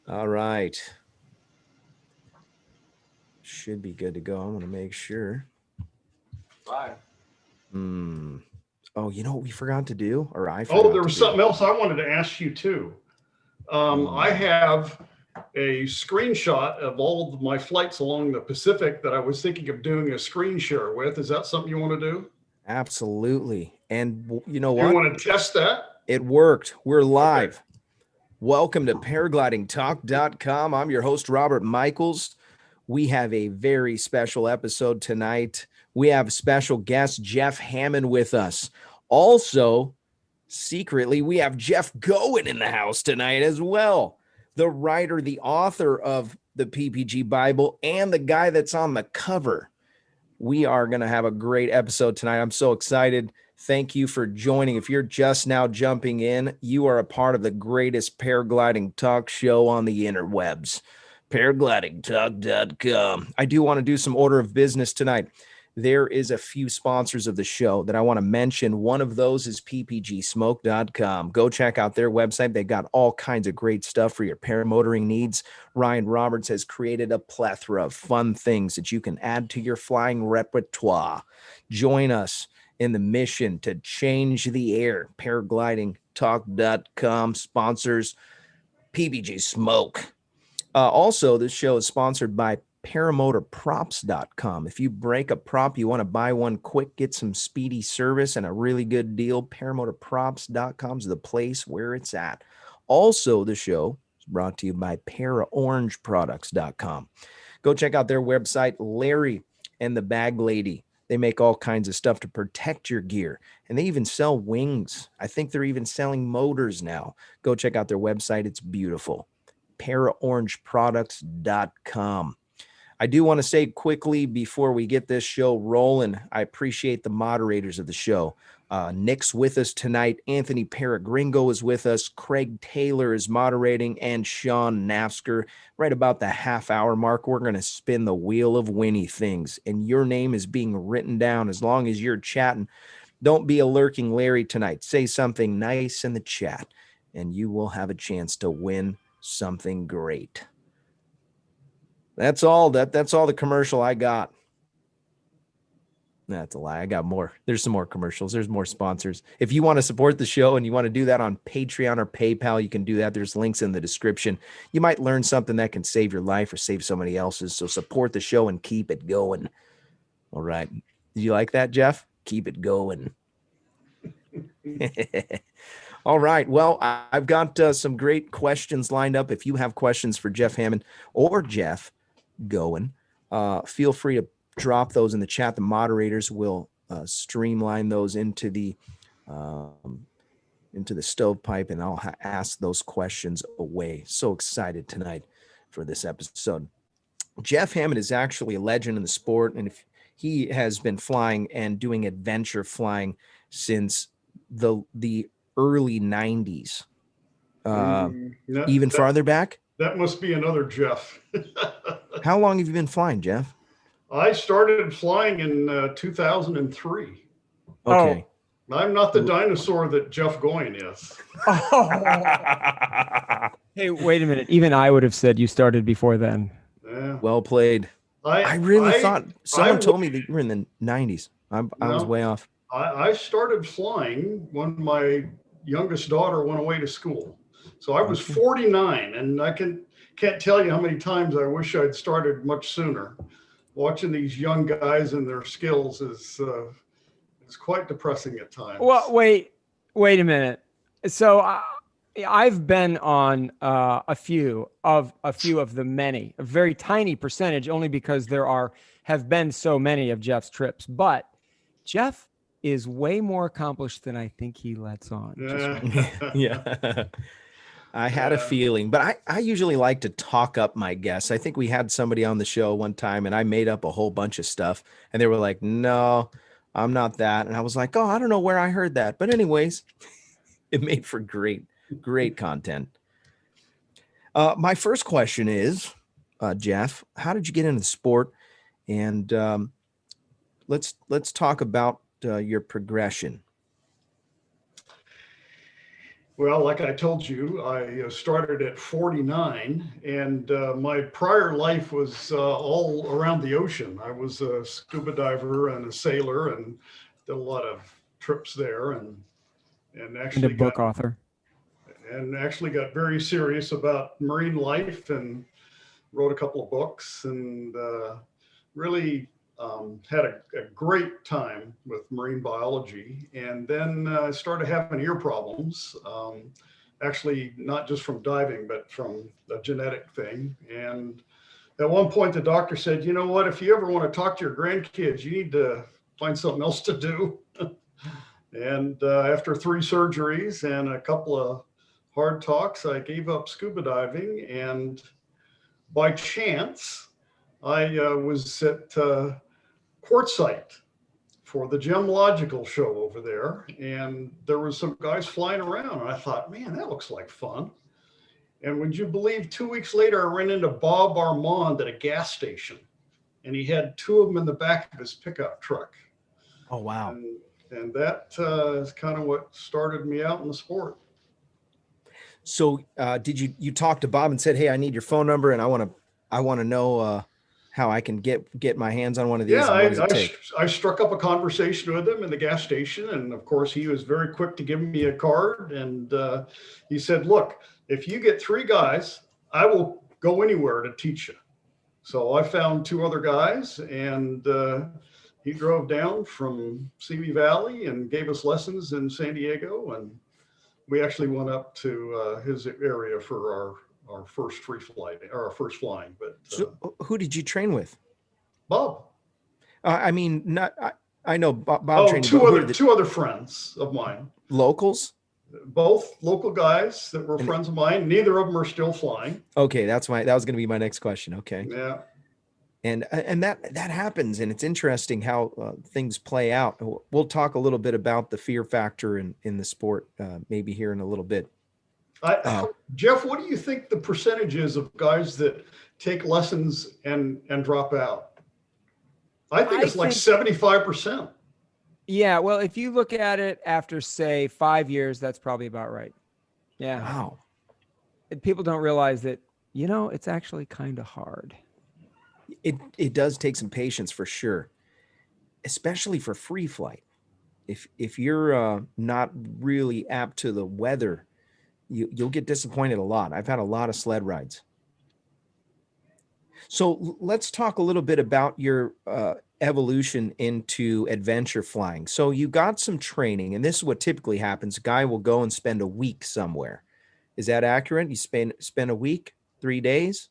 All right. Should be good to go. I want to make sure. Bye. Oh, you know what we forgot to do? Or I Oh, forgot there to was do? something else I wanted to ask you too. I have a screenshot of all of my flights along the Pacific that I was thinking of doing a screen share with. Is that something you want to do? Absolutely. And you know Do what? you want to test that? It worked. We're live. Okay. Welcome to paraglidingtalk.com. I'm your host, Robert Michaels. We have a very special episode tonight. We have special guest Jeff Hamann with us. Also, secretly, we have Jeff Goen in the house tonight as well. The writer, the author of the Ppg Bible, and the guy that's on the cover. We are going to have a great episode tonight. I'm so excited. Thank you for joining. If you're just now jumping in, you are a part of the greatest paragliding talk show on the interwebs. Paraglidingtalk.com. I do want to do some order of business tonight. There is a few sponsors of the show that I want to mention. One of those is ppgsmoke.com. Go check out their website. They got all kinds of great stuff for your paramotoring needs. Ryan Roberts has created a plethora of fun things that you can add to your flying repertoire. Join us in the mission to change the air. Paraglidingtalk.com sponsors PPG Smoke. Also, this show is sponsored by paramotorprops.com. If you break a prop, you want to buy one quick, get some speedy service and a really good deal, paramotorprops.com is the place where it's at. Also, the show is brought to you by paraorangeproducts.com. Go check out their website, Larry and the Bag Lady. They make all kinds of stuff to protect your gear, and they even sell wings. I think they're even selling motors now. Go check out their website. It's beautiful. paraorangeproducts.com. I do want to say quickly before we get this show rolling, I appreciate the moderators of the show. Nick's with us tonight. Anthony Paragringo is with us. Craig Taylor is moderating, and Sean Nafsker. Right about the half-hour mark, we're going to spin the wheel of Winnie things, and your name is being written down as long as you're chatting. Don't be a lurking Larry tonight. Say something nice in the chat, and you will have a chance to win something great. That's all. That's all the commercial I got. That's a lie. I got more. There's some more commercials. There's more sponsors. If you want to support the show and you want to do that on Patreon or PayPal, you can do that. There's links in the description. You might learn something that can save your life or save somebody else's. So support the show and keep it going. All right. Did you like that, Jeff? Keep it going. All right. Well, I've got some great questions lined up. If you have questions for Jeff Hamann or Jeff Goen, feel free to drop those in the chat. The moderators will streamline those into the stovepipe, and I'll ask those questions away. So excited tonight for this episode. Jeff Hamann is actually a legend in the sport, and if he has been flying and doing adventure flying since the early 90s, even farther back. That must be another Jeff. How long have you been flying, Jeff? I started flying in 2003. Okay. Oh, I'm not the dinosaur that Jeff Goen is. Hey, wait a minute. Even I would have said you started before then. Yeah. Well played. I really thought someone told me that you were in the 90s. I was way off. I started flying when my youngest daughter went away to school. So I was 49, and I can't tell you how many times I wish I'd started much sooner. Watching these young guys and their skills is quite depressing at times. Well, wait a minute. So I've been on a few of the many, a very tiny percentage, only because have been so many of Jeff's trips. But Jeff is way more accomplished than I think he lets on. Yeah. I had a feeling, but I usually like to talk up my guests. I think we had somebody on the show one time and I made up a whole bunch of stuff and they were like, no, I'm not that. And I was like, oh, I don't know where I heard that. But anyways, it made for great content. My first question is, Jeff, how did you get into the sport? And let's talk about your progression. Well, like I told you, I started at 49, and my prior life was all around the ocean. I was a scuba diver and a sailor, and did a lot of trips there, and And a actually got book author. very serious about marine life, and wrote a couple of books, and really had a great time with marine biology. And then I started having ear problems, actually not just from diving, but from a genetic thing. And at one point, the doctor said, you know what, if you ever want to talk to your grandkids, you need to find something else to do. And after 3 surgeries and a couple of hard talks, I gave up scuba diving. And by chance, I was at Quartzsite for the gemological show over there, and there was some guys flying around, and I thought, man, that looks like fun. And would you believe, 2 weeks later, I ran into Bob Armand at a gas station, and he had 2 of them in the back of his pickup truck. Oh, wow. And that is kind of what started me out in the sport. So did you talk to Bob and said, hey, I need your phone number and I want to know how I can get my hands on one of these? Yeah, and what does it take? I struck up a conversation with him in the gas station. And of course, he was very quick to give me a card. And he said, look, if you get 3 guys, I will go anywhere to teach you. So I found 2 other guys, and he drove down from Simi Valley and gave us lessons in San Diego. And we actually went up to his area for our first free flight, or our first flying. But So who did you train with? Bob. I mean, not I know Bob Oh, trained, 2 other friends of mine. Locals? Both local guys that were friends of mine. Neither of them are still flying. Okay, that was going to be my next question. Okay. Yeah. And that happens, and it's interesting how things play out. We'll talk a little bit about the fear factor in the sport, maybe here in a little bit. Jeff, what do you think the percentage is of guys that take lessons and drop out? I think it's like 75%. Yeah, well, if you look at it after, say, 5 years, that's probably about right. Yeah. Wow. People don't realize that, it's actually kind of hard. It does take some patience for sure, especially for free flight. If you're not really apt to the weather, you'll get disappointed a lot. I've had a lot of sled rides. So let's talk a little bit about your evolution into adventure flying. So you got some training, and this is what typically happens. A guy will go and spend a week somewhere. Is that accurate? You spend a week, 3 days?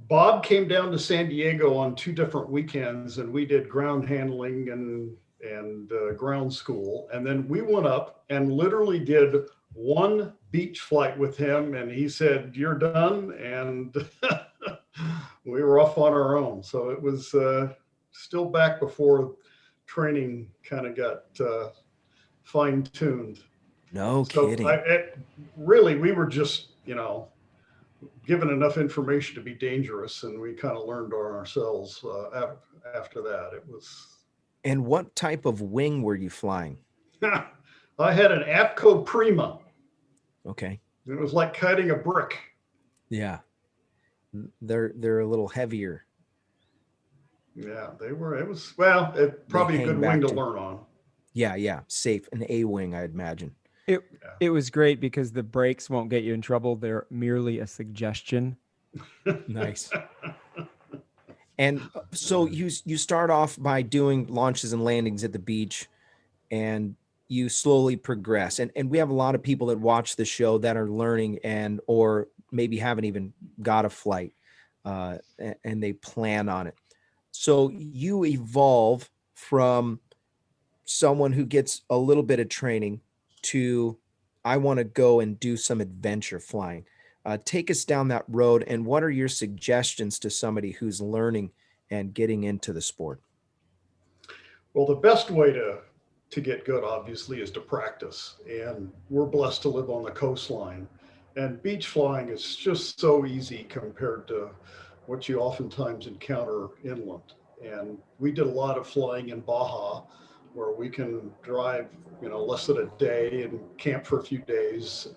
Bob came down to San Diego on 2 different weekends, and we did ground handling and ground school. And then we went up and literally did 1 beach flight with him, and he said, you're done. And we were off on our own. So it was still back before training kind of got fine-tuned. No kidding. Really, we were just, given enough information to be dangerous, and we kind of learned on ourselves after that. It was. And what type of wing were you flying? I had an APCO Prima. Okay. It was like cutting a brick. Yeah. They're a little heavier. Yeah, they were. It was, well, it probably a good wing to learn on. Yeah. Safe. An A wing, I'd imagine. It was great because the brakes won't get you in trouble. They're merely a suggestion. Nice. And so you start off by doing launches and landings at the beach, and you slowly progress. And we have a lot of people that watch the show that are learning or maybe haven't even got a flight, and they plan on it. So you evolve from someone who gets a little bit of training to, I want to go and do some adventure flying. Take us down that road, and what are your suggestions to somebody who's learning and getting into the sport? Well, the best way to get good, obviously, is to practice. And we're blessed to live on the coastline. And beach flying is just so easy compared to what you oftentimes encounter inland. And we did a lot of flying in Baja where we can drive, less than a day and camp for a few days,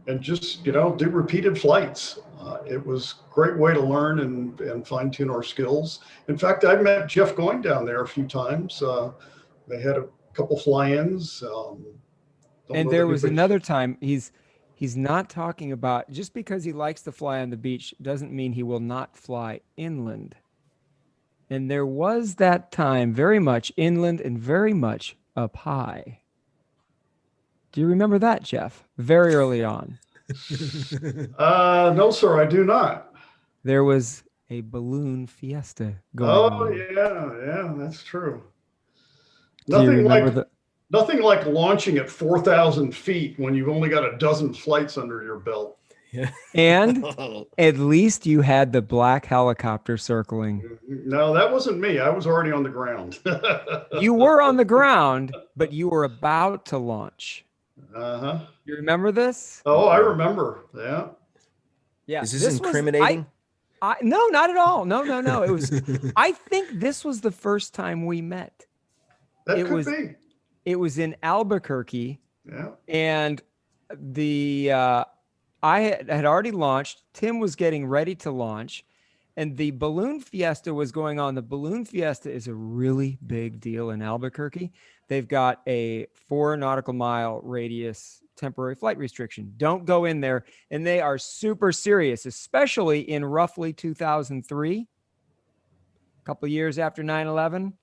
and just, do repeated flights. It was a great way to learn and fine tune our skills. In fact, I met Jeff going down there a few times. They had a couple fly-ins. And there was another time he's not talking about, just because he likes to fly on the beach doesn't mean he will not fly inland. And there was that time very much inland and very much up high. Do you remember that, Jeff? Very early on. No, sir, I do not. There was a balloon fiesta going on. Oh, yeah, that's true. Nothing like launching at 4,000 feet when you've only got a dozen flights under your belt. Yeah. And at least you had the black helicopter circling. No, that wasn't me. I was already on the ground. You were on the ground, but you were about to launch. Uh-huh. You remember this? Oh, I remember. Yeah. Yeah. Is this incriminating? No, not at all. No. It was. I think this was the first time we met. That could be. It was in Albuquerque. Yeah. And I had already launched. Tim was getting ready to launch, and the balloon fiesta was going on. The balloon fiesta is a really big deal in Albuquerque. They've got a 4 nautical mile radius temporary flight restriction. Don't go in there. And they are super serious, especially in roughly 2003, a couple of years after 9/11.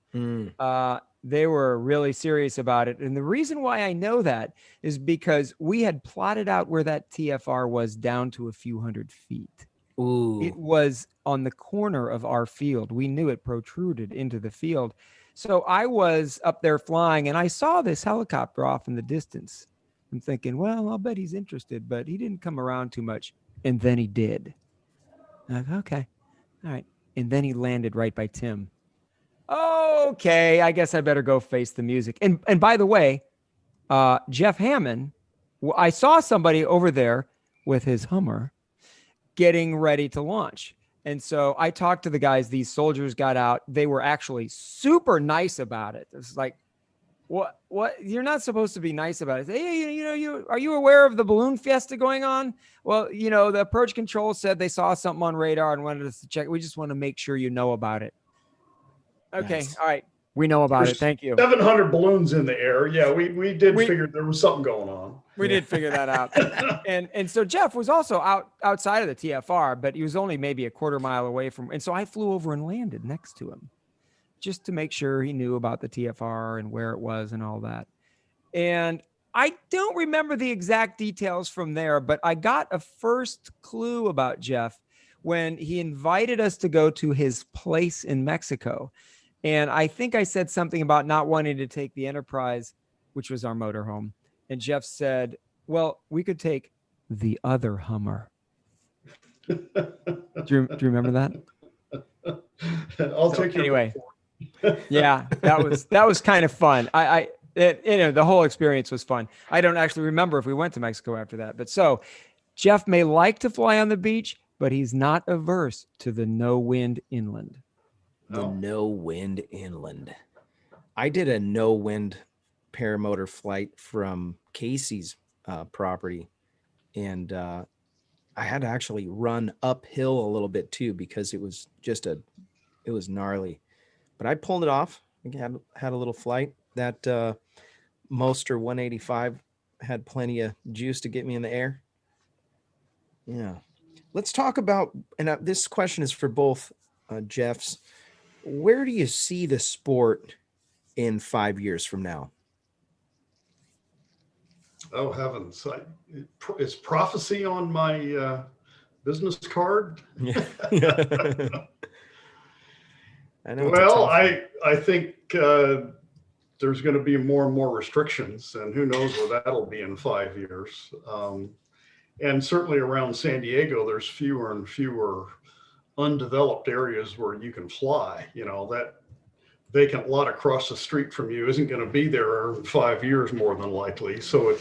They were really serious about it. And the reason why I know that is because we had plotted out where that TFR was down to a few hundred feet. Ooh. It was on the corner of our field. We knew it protruded into the field. So I was up there flying, and I saw this helicopter off in the distance. I'm thinking, well, I'll bet he's interested, but he didn't come around too much. And then he did. I'm like, okay, all right. And then he landed right by Tim. Okay, I guess I better go face the music. And by the way, Jeff Hamann, I saw somebody over there with his Hummer getting ready to launch. And so I talked to the guys. These soldiers got out. They were actually super nice about it. It's like, what? You're not supposed to be nice about it. Hey, are you aware of the balloon fiesta going on? Well, the approach control said they saw something on radar and wanted us to check. We just want to make sure you know about it. Okay. Nice. All right. We know about it. Thank you. 700 balloons in the air. Yeah, we did figure there was something going on. We did figure that out. And so Jeff was also outside of the TFR, but he was only maybe a quarter mile away from. And so I flew over and landed next to him just to make sure he knew about the TFR and where it was and all that. And I don't remember the exact details from there, but I got a first clue about Jeff when he invited us to go to his place in Mexico. And I think I said something about not wanting to take the Enterprise, which was our motorhome. And Jeff said, well, we could take the other Hummer. Do you remember that? I'll take your anyway. Yeah, that was kind of fun. The whole experience was fun. I don't actually remember if we went to Mexico after that. But so Jeff may like to fly on the beach, but he's not averse to the no wind inland. The no wind inland. I did a no wind paramotor flight from Casey's property, and I had to actually run uphill a little bit too because it was gnarly. But I pulled it off. I had a little flight. That Moster 185 had plenty of juice to get me in the air. Yeah. Let's talk about, and this question is for both Jeffs. Where do you see the sport in 5 years from now? Oh, heavens. Is prophecy on my business card? Yeah. I know. Well, I think there's going to be more and more restrictions, and who knows where that'll be in 5 years. And certainly around San Diego, there's fewer and fewer undeveloped areas where you can fly. That vacant lot across the street from you isn't going to be there in 5 years, more than likely. So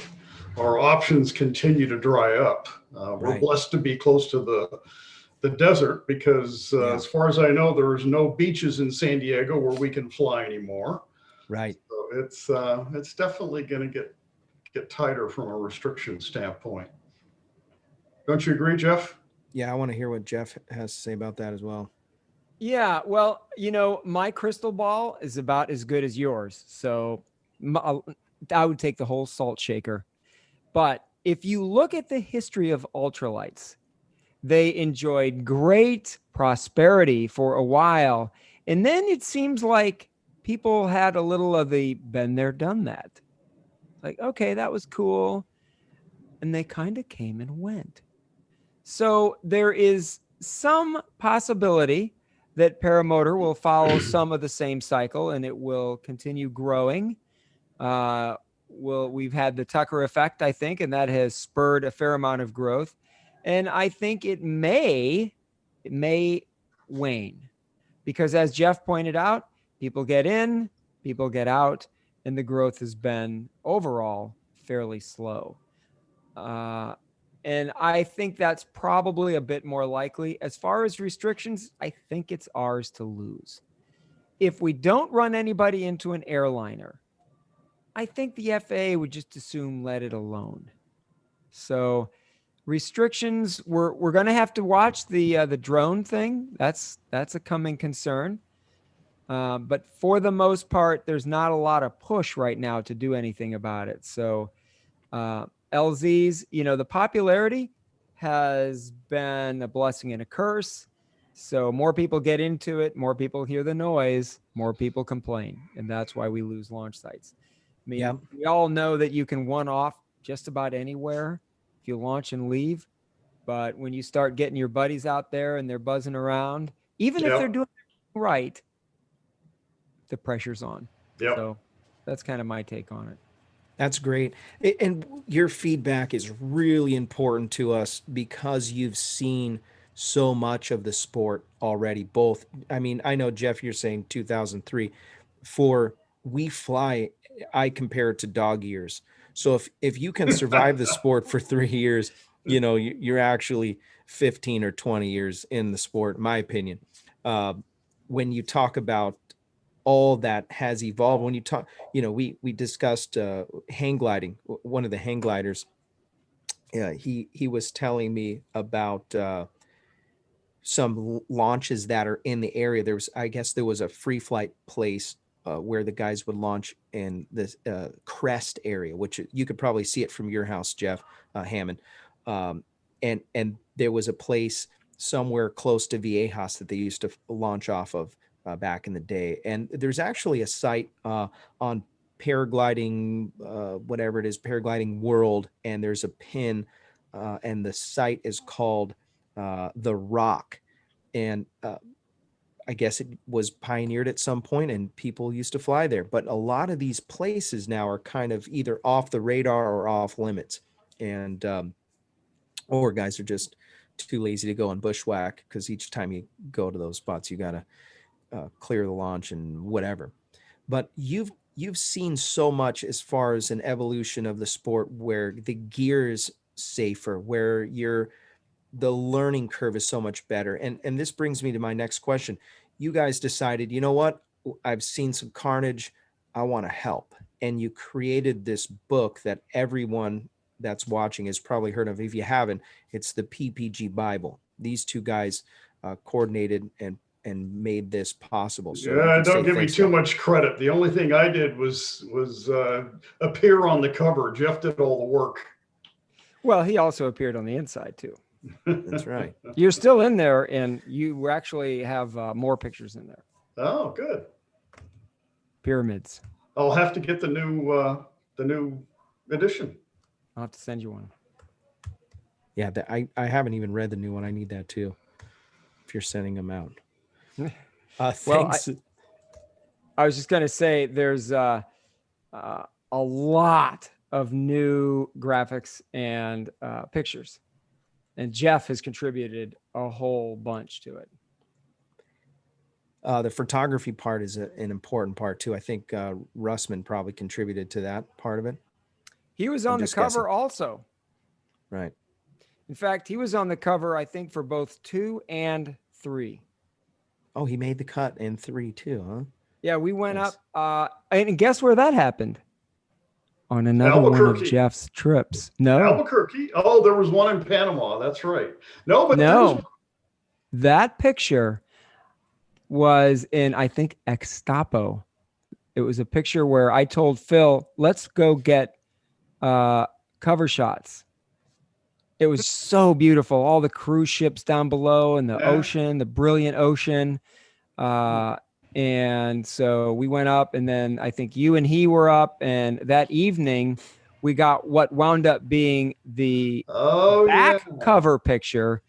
our options continue to dry up. We're blessed to be close to the desert because as far as I know, there's no beaches in San Diego where we can fly anymore. Right. It's definitely going to get tighter from a restriction standpoint. Don't you agree, Jeff? Yeah, I want to hear what Jeff has to say about that as well. Yeah, well, my crystal ball is about as good as yours. So I would take the whole salt shaker. But if you look at the history of ultralights, they enjoyed great prosperity for a while. And then it seems like people had a little of the been there, done that. Like, okay, that was cool. And they kind of came and went. So there is some possibility that paramotor will follow some of the same cycle and it will continue growing. We've had the Tucker effect, I think, and that has spurred a fair amount of growth. And I think it may wane because, as Jeff pointed out, people get in, people get out, and the growth has been overall fairly slow. And I think that's probably a bit more likely. As far as restrictions, I think it's ours to lose. If we don't run anybody into an airliner, I think the FAA would just assume let it alone. So restrictions, we're going to have to watch the drone thing. That's a coming concern. But for the most part, there's not a lot of push right now to do anything about it. So LZs, the popularity has been a blessing and a curse. So more people get into it, more people hear the noise, more people complain. And that's why we lose launch sites. I mean, we all know that you can one off just about anywhere if you launch and leave. But when you start getting your buddies out there and they're buzzing around, even if they're doing it right, the pressure's on. Yep. So that's kind of my take on it. That's great. And your feedback is really important to us because you've seen so much of the sport already. Both, I mean, I know, Jeff, you're saying 2003. For we fly, I compare it to dog years. So if you can survive the sport for 3 years, you're actually 15 or 20 years in the sport, in my opinion. When you talk about all that has evolved, when you talk, we discussed hang gliding. One of the hang gliders, he was telling me about some launches that are in the area. I guess there was a free flight place where the guys would launch in this crest area, which you could probably see it from your house, Jeff, Hamann. And there was a place somewhere close to Viejas that they used to launch off of back in the day. And there's actually a site on paragliding, whatever it is, Paragliding World, and there's a pin, and the site is called The Rock. And I guess it was pioneered at some point and people used to fly there. But a lot of these places now are kind of either off the radar or off limits. And or guys are just too lazy to go and bushwhack because each time you go to those spots, you got to clear the launch and whatever. But you've seen so much as far as an evolution of the sport where the gear is safer, where the learning curve is so much better. And this brings me to my next question. You guys decided, you know what? I've seen some carnage. I want to help. And you created this book that everyone that's watching has probably heard of. If you haven't, it's the Ppg Bible. These two guys coordinated and made this possible. So yeah, don't give me too much credit. The only thing I did was appear on the cover. Jeff did all the work. Well, he also appeared on the inside too. That's right. You're still in there, and you actually have more pictures in there. Oh, good. Pyramids. I'll have to get the new edition. I'll have to send you one. Yeah, I haven't even read the new one. I need that too. If you're sending them out. Thanks. Well, I was just going to say there's a lot of new graphics and pictures. And Jeff has contributed a whole bunch to it. The photography part is an important part too. I think Russman probably contributed to that part of it. He was on the cover also. Right. In fact, he was on the cover, I think, for both 2 and 3. Oh, he made the cut in 3 too, huh? Yeah, we went Nice. up, and guess where that happened? On another one of Albuquerque. Jeff's trips. No, Albuquerque. Oh, there was one in Panama. That's right. No, but no. That picture was in, I think, Extapo. It was a picture where I told Phil, let's go get cover shots. It was so beautiful. All the cruise ships down below and the ocean, the brilliant ocean. And so we went up, and then I think you and he were up, and that evening we got what wound up being the back cover picture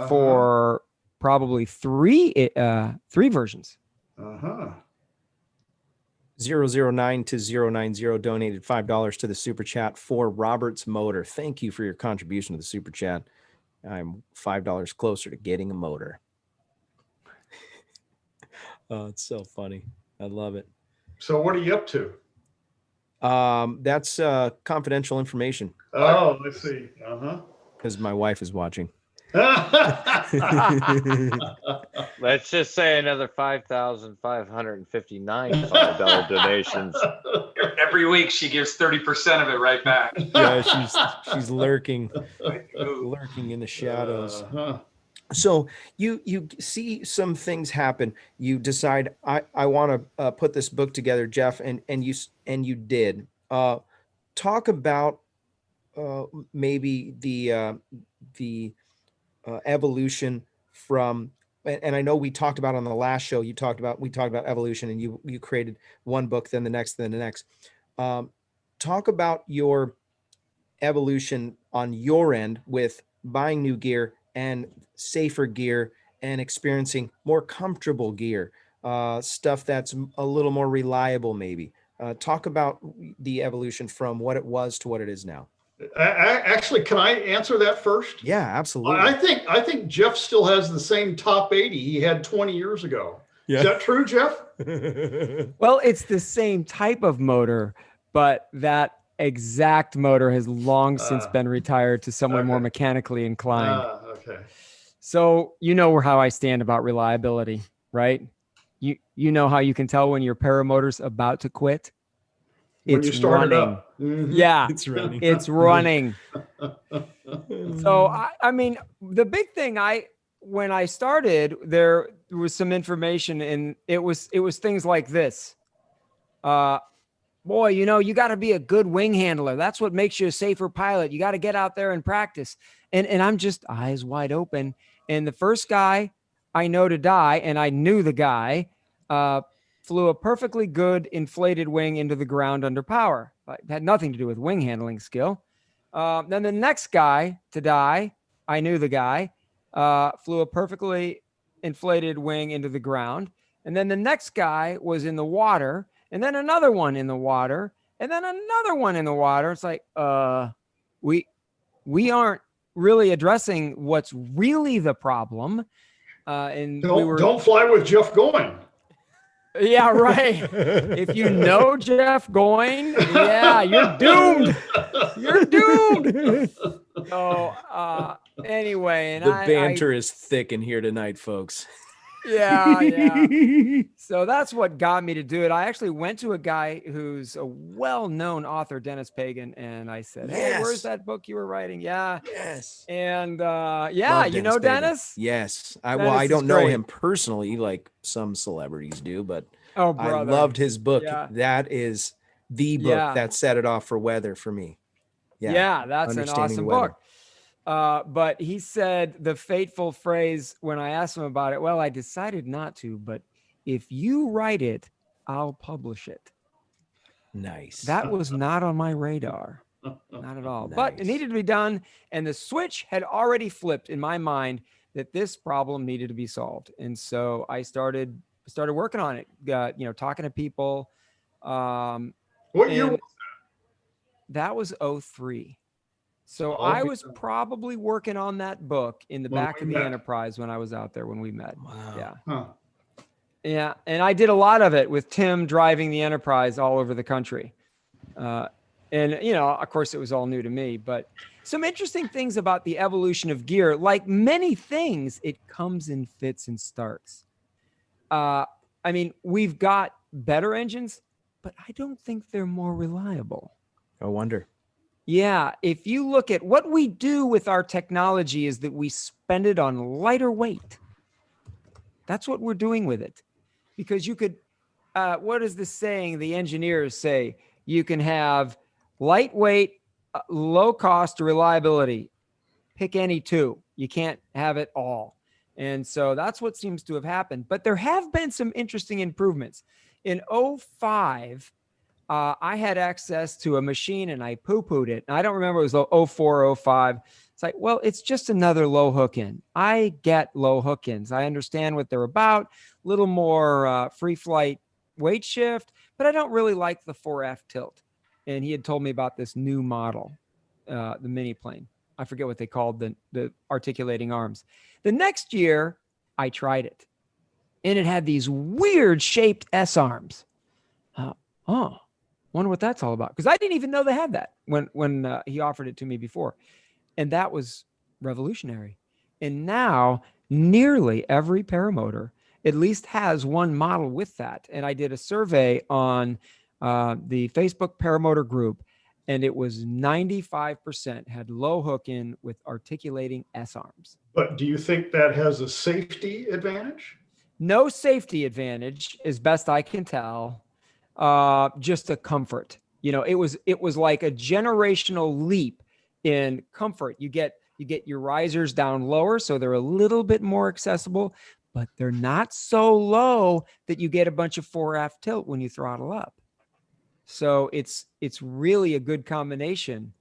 for probably three versions. 009 to 090 donated $5 to the super chat for Robert's motor. Thank you for your contribution to the super chat. I'm $5 closer to getting a motor. Oh, it's so funny. I love it. So what are you up to? That's confidential information. Oh, let's see. Because my wife is watching. Let's just say another 5,559 $5 donations. Every week she gives 30% of it right back. Yeah, she's lurking in the shadows. So you see some things happen. You decide I want to put this book together, Jeff, and you did. Talk about maybe the evolution from, and I know we talked about on the last show. We talked about evolution, and you created one book, then the next, then the next. Talk about your evolution on your end with buying new gear and safer gear and experiencing more comfortable gear, stuff that's a little more reliable, maybe. Talk about the evolution from what it was to what it is now. Actually, can I answer that first? Yeah, absolutely. I think Jeff still has the same top 80 he had 20 years ago. Yeah. Is that true, Jeff? Well, it's the same type of motor, but that exact motor has long since been retired to someone more mechanically inclined. Okay. So you know how I stand about reliability, right? You know how you can tell when your paramotor's about to quit? When you start running. it up. Mm-hmm. Yeah, it's running. It's running. So I mean, the big thing when I started, there was some information, and it was things like this. Boy, you got to be a good wing handler. That's what makes you a safer pilot. You got to get out there and practice. And I'm just eyes wide open. And the first guy I know to die, and I knew the guy, flew a perfectly good inflated wing into the ground under power. It had nothing to do with wing handling skill. Then the next guy to die, I knew the guy, flew a perfectly inflated wing into the ground. And then the next guy was in the water, and then another one in the water, and then another one in the water. It's like, we aren't really addressing what's really the problem. And don't fly with Jeff going. Yeah, right. If you know Jeff Goyne, yeah, you're doomed. You're doomed. So anyway, and the banter is thick in here tonight, folks. Yeah. So that's what got me to do it. I actually went to a guy who's a well-known author, Dennis Pagan, and I said, "Hey, where's that book you were writing?" Yeah. Yes. And Love you know Dennis? Yes. Dennis I don't know great. him personally, like some celebrities do, but oh, brother. I loved his book. Yeah. That is the book that set it off for weather for me. Yeah, that's an awesome book. But he said the fateful phrase when I asked him about it, well, I decided not to, but if you write it, I'll publish it. Nice. That was not on my radar. Not at all. Nice. But it needed to be done. And the switch had already flipped in my mind that this problem needed to be solved. And so I started working on it, talking to people. What year was that? That was 2003. So I was probably working on that book in the back of the Enterprise when I was out there when we met. Wow. Yeah. Huh. Yeah. And I did a lot of it with Tim driving the Enterprise all over the country. And, of course, it was all new to me. But some interesting things about the evolution of gear. Like many things, it comes in fits and starts. I mean, we've got better engines, but I don't think they're more reliable. I wonder. Yeah, if you look at what we do with our technology is that we spend it on lighter weight. That's what we're doing with it. Because you could, what is the saying the engineers say? You can have lightweight, low cost, reliability. Pick any two. You can't have it all. And so that's what seems to have happened. But there have been some interesting improvements. In 05, I had access to a machine and I poo-pooed it. And I don't remember, it was 04, 05. It's like, well, it's just another low hook in. I get low hook ins. I understand what they're about. A little more free flight weight shift, but I don't really like the 4F tilt. And he had told me about this new model, the mini plane. I forget what they called the articulating arms. The next year, I tried it. And it had these weird shaped S arms. Wonder what that's all about. Because I didn't even know they had that when he offered it to me before. And that was revolutionary. And now nearly every paramotor at least has one model with that. And I did a survey on the Facebook paramotor group, and it was 95% had low hook in with articulating S arms. But do you think that has a safety advantage? No safety advantage, as best I can tell. Just a comfort. You know, it was like a generational leap in comfort. You get your risers down lower, so they're a little bit more accessible, but they're not so low that you get a bunch of 4F tilt when you throttle up. So it's really a good combination.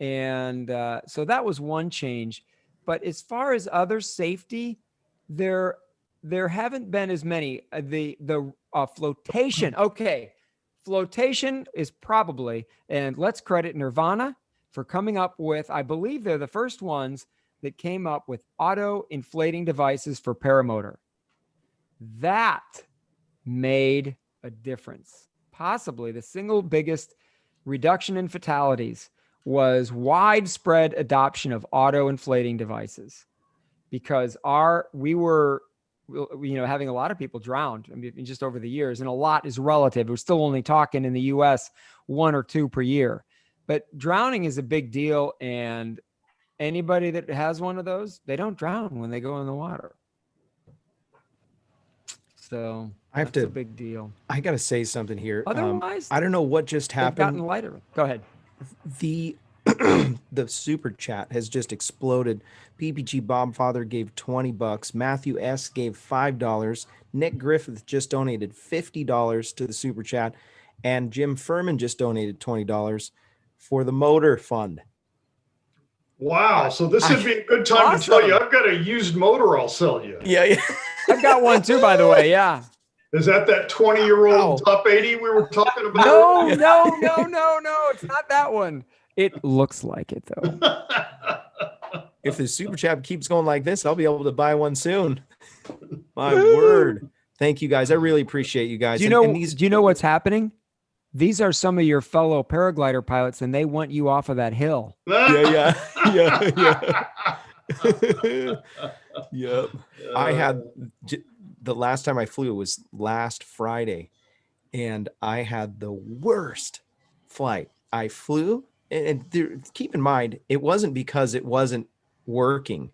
And so that was one change. But as far as other safety, there haven't been as many. The flotation. Okay. Flotation is probably, and let's credit Nirvana for coming up with, I believe they're the first ones that came up with auto inflating devices for paramotor. That made a difference. Possibly the single biggest reduction in fatalities was widespread adoption of auto inflating devices, because we were having a lot of people drowned, I mean, just over the years, and a lot is relative. We're still only talking in the US 1 or 2 per year, but drowning is a big deal. And anybody that has one of those, they don't drown when they go in the water. So that's a big deal. I got to say something here. Otherwise, I don't know what just they've happened. gotten lighter. Go ahead. The super chat has just exploded. Ppg Bobfather gave $20. Matthew S gave $5. Nick Griffith just donated $50 to the super chat, and Jim Furman just donated $20 for the motor fund. Wow. So this would be a good time to tell you, I've got a used motor I'll sell you. Yeah. I've got one too, by the way. Yeah. Is that 20-year-old top 80 we were talking about? No. It's not that one. It looks like it, though. If the super chat keeps going like this, I'll be able to buy one soon. My word. Thank you, guys. I really appreciate you guys. Do you know what's happening? These are some of your fellow paraglider pilots, and they want you off of that hill. Yeah. Yep. I had the last time I flew was last Friday, and I had the worst flight. I flew, and keep in mind, it wasn't because it wasn't working.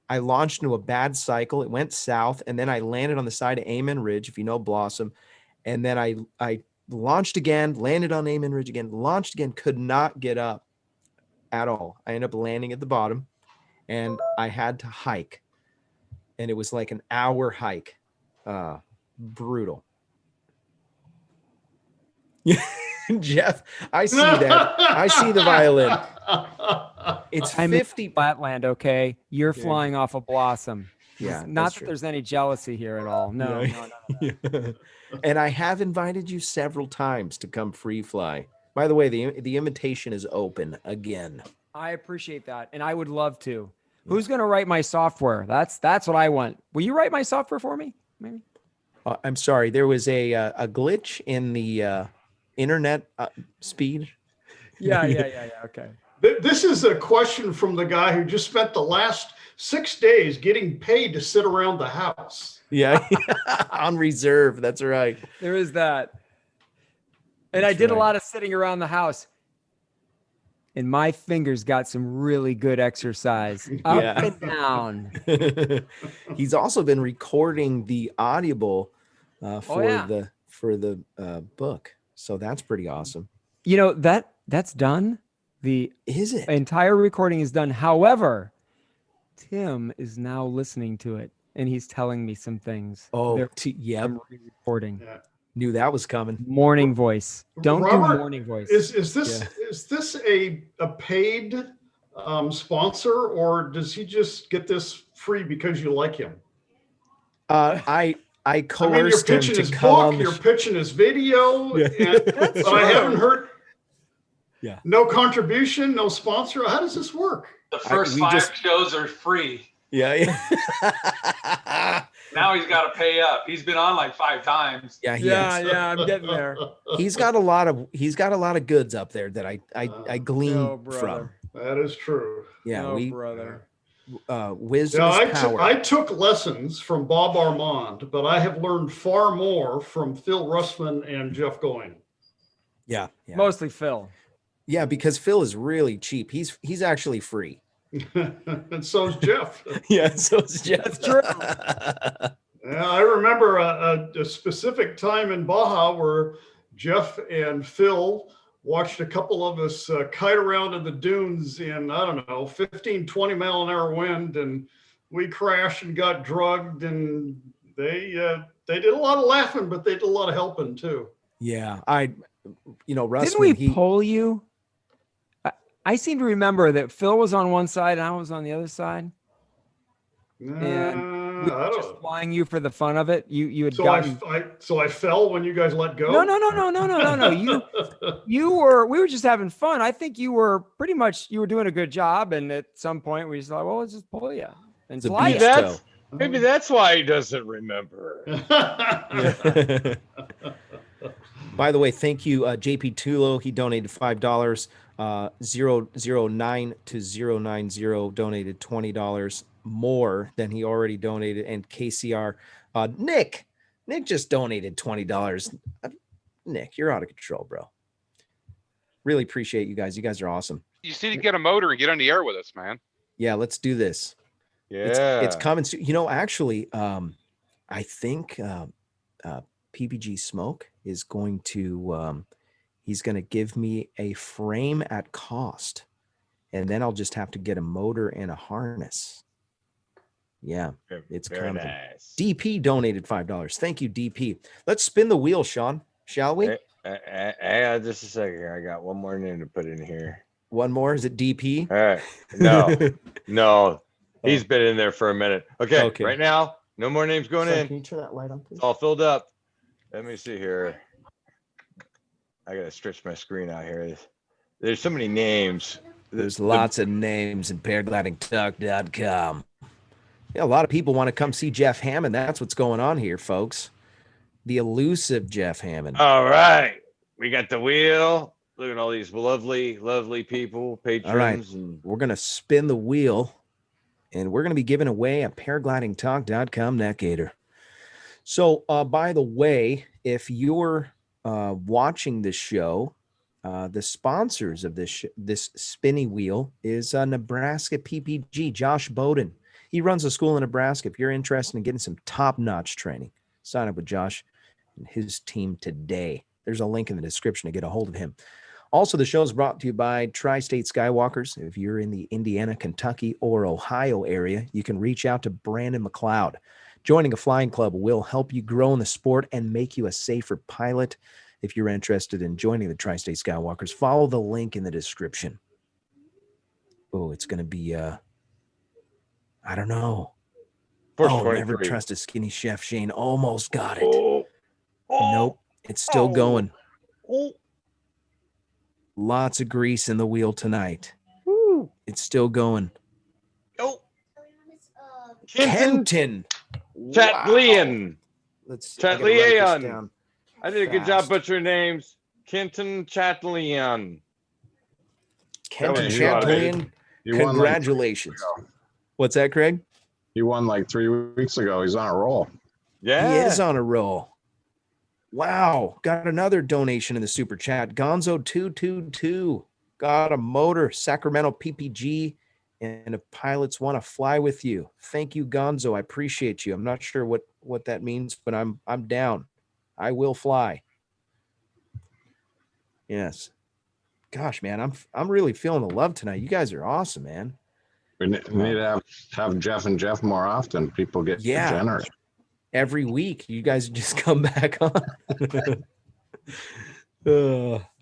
I launched into a bad cycle. It went south, and then I landed on the side of Amen Ridge, if you know Blossom, and then I launched again, landed on Amen Ridge again, launched again, could not get up at all. I ended up landing at the bottom, and I had to hike, and it was like an hour hike. Brutal. Jeff, I see that. I see the violin. It's 50 flatland. Okay, you're flying off a Blossom. Yeah, not that there's any jealousy here at all. No. Yeah. And I have invited you several times to come free fly. By the way, the invitation is open again. I appreciate that, and I would love to. Yeah. Who's going to write my software? That's what I want. Will you write my software for me? Maybe. I'm sorry. There was a glitch in the internet speed. Yeah. Okay. This is a question from the guy who just spent the last 6 days getting paid to sit around the house. Yeah, on reserve. That's right. There is that. And That's I did a right. lot of sitting around the house. And my fingers got some really good exercise up Yeah. and down. He's also been recording the Audible for yeah. the book, so that's pretty awesome. You know, that's done. The Is it? entire recording is done. However, Tim is now listening to it and he's telling me some things. Oh, yep. I'm recording. Yeah. Knew that was coming. Morning voice. Don't Robert, do morning voice. Is this a paid sponsor, or does he just get this free because you like him? I coerced I mean, you're him pitching to his come book, on the you're pitching his video, Yeah. but I haven't heard. Yeah. No contribution, no sponsor. How does this work? The first we 5 just- shows are free. Yeah. Now he's got to pay up. He's been on like 5 times. Yeah, he has. yeah, I'm getting there. He's got a lot of goods up there that I glean Oh, brother. from. That is true. Yeah, Oh, brother. wisdom Yeah, is power. I took lessons from Bob Armand, but I have learned far more from Phil Russman and Jeff Going. yeah. Mostly Phil. Yeah, because Phil is really cheap. He's actually free. And so is Jeff. Yeah, so it's Jeff. That's true. Yeah, I remember a specific time in Baja where Jeff and Phil watched a couple of us kite around in the dunes in, I don't know, 15, 20 mile an hour wind. And we crashed and got drugged. And they did a lot of laughing, but they did a lot of helping too. Yeah, Russman. Didn't we poll you? I seem to remember that Phil was on one side and I was on the other side. And we were just flying you for the fun of it. You had gotten. So I fell when you guys let go. No. We were just having fun. I think you were doing a good job. And at some point we just thought, well, let's just pull you and It's a fly beach you. toe. Maybe that's why he doesn't remember. By the way, thank you, JP Tulo. He donated $5. 009 to 090 donated $20 more than he already donated. And KCR, Nick just donated $20. Nick, you're out of control, bro. Really appreciate you guys. You guys are awesome. You just need to get a motor and get on the air with us, man. Yeah, let's do this. Yeah. It's coming soon. Actually, I think PPG Smoke is going to he's going to give me a frame at cost, and then I'll just have to get a motor and a harness. Yeah, it's Very coming. nice. DP donated $5. Thank you, DP. Let's spin the wheel, Sean. Shall we? Hey, just a second here. I got one more name to put in here. One more. Is it DP? All right. No. He's been in there for a minute. Okay. Right now, no more names going in. Can you turn that light on, please? It's all filled up. Let me see here. I gotta stretch my screen out here. There's so many names. There's lots of names in paraglidingtalk.com. Yeah, a lot of people want to come see Jeff Hamann. That's what's going on here, folks. The elusive Jeff Hamann. All right. We got the wheel. Look at all these lovely, lovely people, patrons. All right. And we're going to spin the wheel, and we're going to be giving away a paraglidingtalk.com neck gaiter. So, by the way, if you're watching this show, the sponsors of this spinny wheel is Nebraska PPG, Josh Bowden. He runs a school in Nebraska. If you're interested in getting some top-notch training, sign up with Josh and his team today. There's a link in the description to get a hold of him. Also, the show is brought to you by Tri-State Skywalkers. If you're in the Indiana, Kentucky, or Ohio area, you can reach out to Brandon McLeod. Joining a flying club will help you grow in the sport and make you a safer pilot. If you're interested in joining the Tri-State Skywalkers, follow the link in the description. Oh, it's going to be, I don't know. Never trust a skinny chef. Shane almost got it. Nope, it's still going. Lots of grease in the wheel tonight. It's still going. Kenton. Chatleon. Let's Chatleon. I did a good job butchering names. Kenton Chatleon. Kenton Hey, you oughta- Chantolian, You won like 3 weeks congratulations. ago. What's that, Craig? He won like 3 weeks ago. He's on a roll. Yeah. He is on a roll. Wow. Got another donation in the super chat. Gonzo222 got a motor, Sacramento PPG, and if pilots want to fly with you. Thank you, Gonzo. I appreciate you. I'm not sure what that means, but I'm down. I will fly. Yes. Gosh, man, I'm really feeling the love tonight. You guys are awesome, man. We need to have Jeff and Jeff more often. People get generous. Every week you guys just come back on.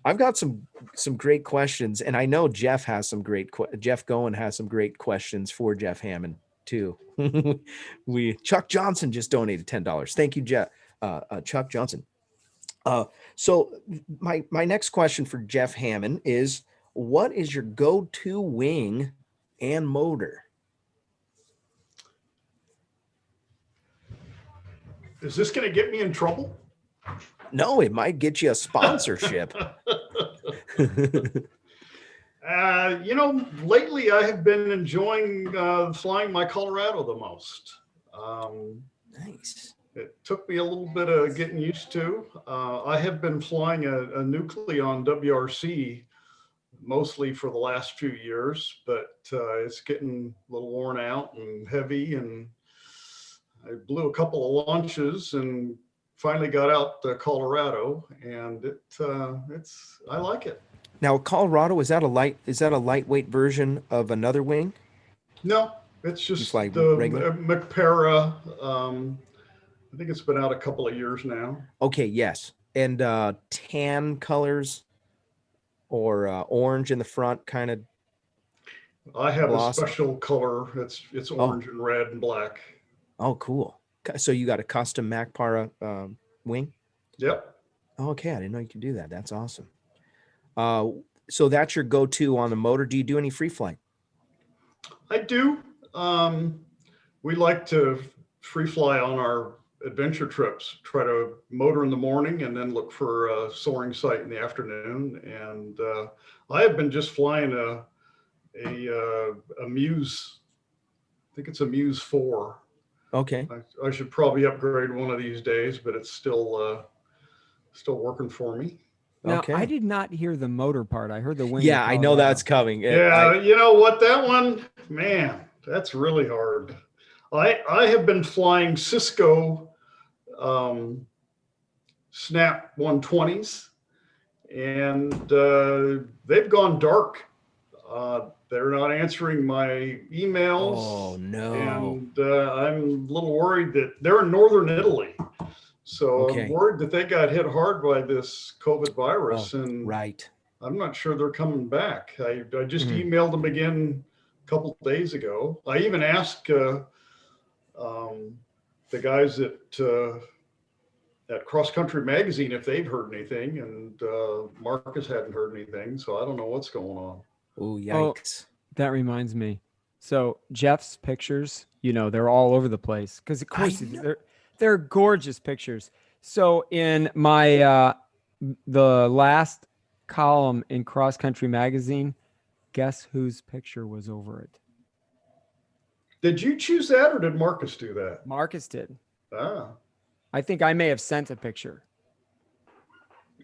I've got some great questions, and I know Jeff has some Jeff Goen has some great questions for Jeff Hammond too. Chuck Johnson just donated $10. Thank you, Jeff. Chuck Johnson. So my next question for Jeff Hammond is, what is your go-to wing and motor? Is this going to get me in trouble? No, it might get you a sponsorship. Lately I have been enjoying flying my Colorado the most. Nice. It took me a little bit of getting used to. I have been flying a Nucleon WRC mostly for the last few years, but it's getting a little worn out and heavy, and I blew a couple of launches and finally got out to Colorado, and I like it. Now, Colorado, is that a lightweight version of another wing? No, it's just like the regular? McPara. I think it's been out a couple of years now. Okay, yes. And tan colors or orange in the front, kind of. I have gloss. a special color. It's orange and red and black. Oh, cool. So you got a custom McPara wing? Yep. Okay, I didn't know you could do that. That's awesome. So that's your go-to on the motor. Do you do any free flight? I do. We like to free fly on our adventure trips, try to motor in the morning and then look for a soaring site in the afternoon. And I have been just flying a Muse. I think it's a Muse 4. Okay. I should probably upgrade one of these days, but it's still working for me. Now, Okay. I did not hear the motor part. I heard the wing. Yeah, I know that's coming. You know what? That one, man, that's really hard. I have been flying Cisco Snap 120s, and they've gone dark. They're not answering my emails. Oh, no. And I'm a little worried that they're in northern Italy. So Okay. I'm worried that they got hit hard by this COVID virus. Oh, right. I'm not sure they're coming back. I just emailed them again a couple of days ago. I even asked the guys at Cross Country Magazine if they've heard anything, and Marcus hadn't heard anything. So I don't know what's going on. Oh, yikes. That reminds me. So Jeff's pictures, they're all over the place because of course they're gorgeous pictures. So in my the last column in Cross Country Magazine, guess whose picture was over it? Did you choose that, or did Marcus do that? Marcus did. Ah. I think I may have sent a picture.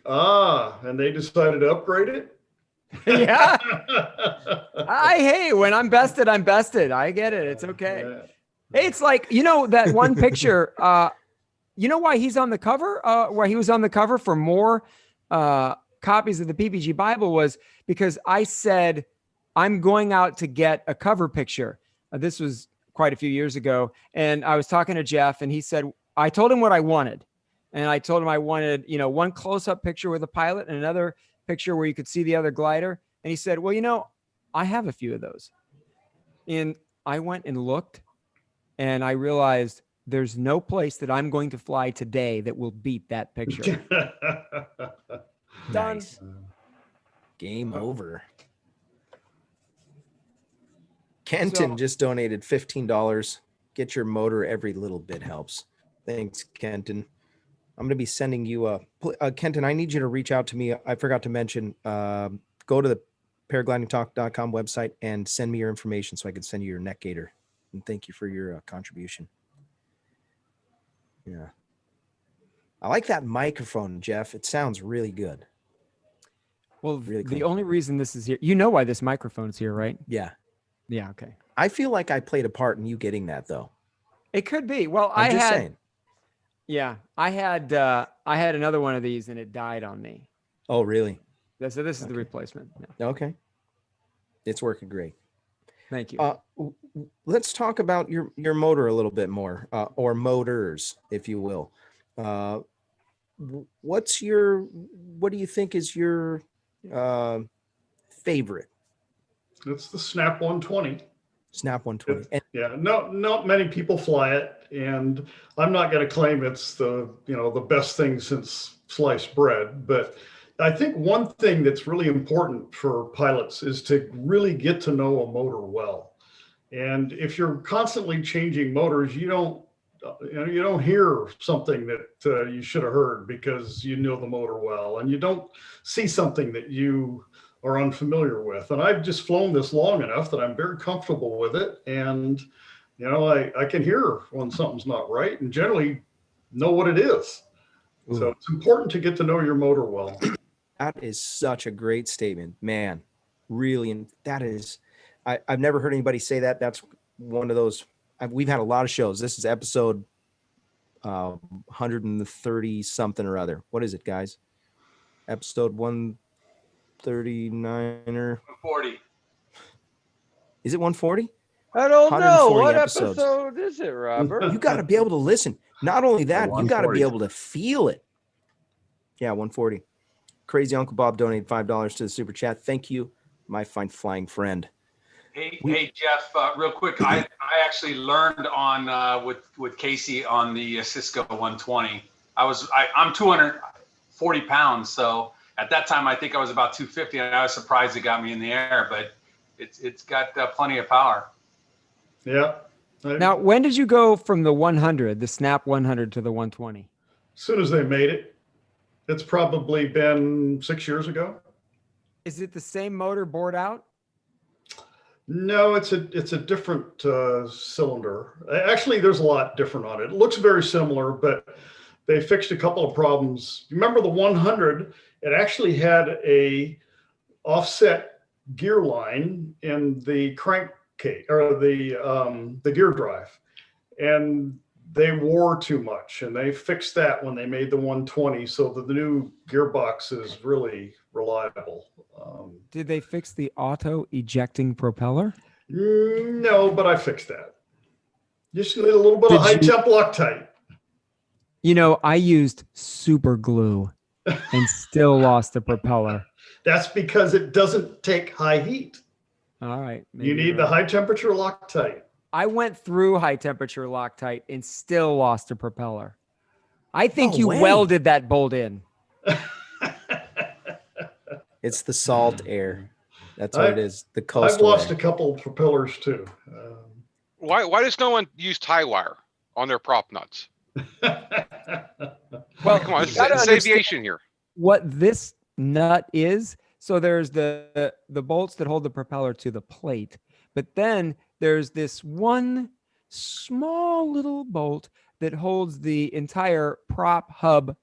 And they decided to upgrade it? Yeah. Hey, when I'm bested, I'm bested. I get it. It's okay. Yeah. Hey, it's like, that one picture, why he's on the cover? Why he was on the cover for more copies of the Ppg Bible was because I said, I'm going out to get a cover picture. This was quite a few years ago. And I was talking to Jeff, and he said, I told him what I wanted. And I told him I wanted, one close-up picture with a pilot and another picture where you could see the other glider. And he said, well, I have a few of those. And I went and looked, and I realized there's no place that I'm going to fly today that will beat that picture. Done. Nice. Game over. Kenton just donated $15. Get your motor. Every little bit helps. Thanks, Kenton. I'm going to be sending you Kenton, I need you to reach out to me. I forgot to mention, go to the paraglidingtalk.com website and send me your information so I can send you your neck gaiter. And thank you for your contribution. Yeah. I like that microphone, Jeff. It sounds really good. Well, Really the clean. only reason this is here, you know why this microphone's here, right? Yeah. Yeah. Okay. I feel like I played a part in you getting that, though. It could be. Well, I'm just saying. Yeah, I had another one of these and it died on me. Oh, really? So this is the Okay. replacement. Yeah. Okay. It's working great. Thank you. Let's talk about your motor a little bit more, or motors, if you will. What do you think is your favorite? It's the Snap 120. Snap 120. Yeah, not many people fly it, and I'm not going to claim it's the best thing since sliced bread, but I think one thing that's really important for pilots is to really get to know a motor well. And if you're constantly changing motors, you don't hear something that you should have heard because you know the motor well, and you don't see something that you are unfamiliar with. And I've just flown this long enough that I'm very comfortable with it. And, I can hear when something's not right and generally know what it is. Ooh. So it's important to get to know your motor well. That is such a great statement, man. Really. And that is, I've never heard anybody say that. That's one of those, we've had a lot of shows. This is episode 130 something or other. What is it, guys? Episode 139 40. Is it 140? I don't know. 140 What episodes. episode is it, Robert? You got to be able to listen. Not only that, you got to 140. be able to feel it. Yeah, 140. Crazy Uncle Bob donated $5 to the super chat. Thank you, my fine flying friend. Hey Jeff, real quick, I actually learned on with Casey on the Cisco 120. I'm 240 pounds, so at that time I think I was about 250, and I was surprised it got me in the air, but it's got plenty of power. Yeah. Now, when did you go from the 100, the Snap 100, to the 120? As soon as they made it, it's probably been 6 years ago. Is it the same motor bored out? No, it's a different cylinder. Actually, there's a lot different on it. It looks very similar, but they fixed a couple of problems. Remember the 100? It actually had a offset gear line in the crankcase or the gear drive, and they wore too much, and they fixed that when they made the 120, so that the new gearbox is really reliable. Did they fix the auto ejecting propeller? No, but I fixed that. Just need a little bit of high temp Loctite. I used super glue and still lost the propeller. That's because it doesn't take high heat. All right. You need the high temperature Loctite. I went through high temperature Loctite and still lost a propeller. I think you welded that bolt in. It's the salt air. That's what it is. The I've coastal lost air. a couple of propellers too. Why does no one use tie wire on their prop nuts? Well, Come on, you gotta it's understand aviation here. what this nut is. So there's the bolts that hold the propeller to the plate, but then there's this one small little bolt that holds the entire prop hub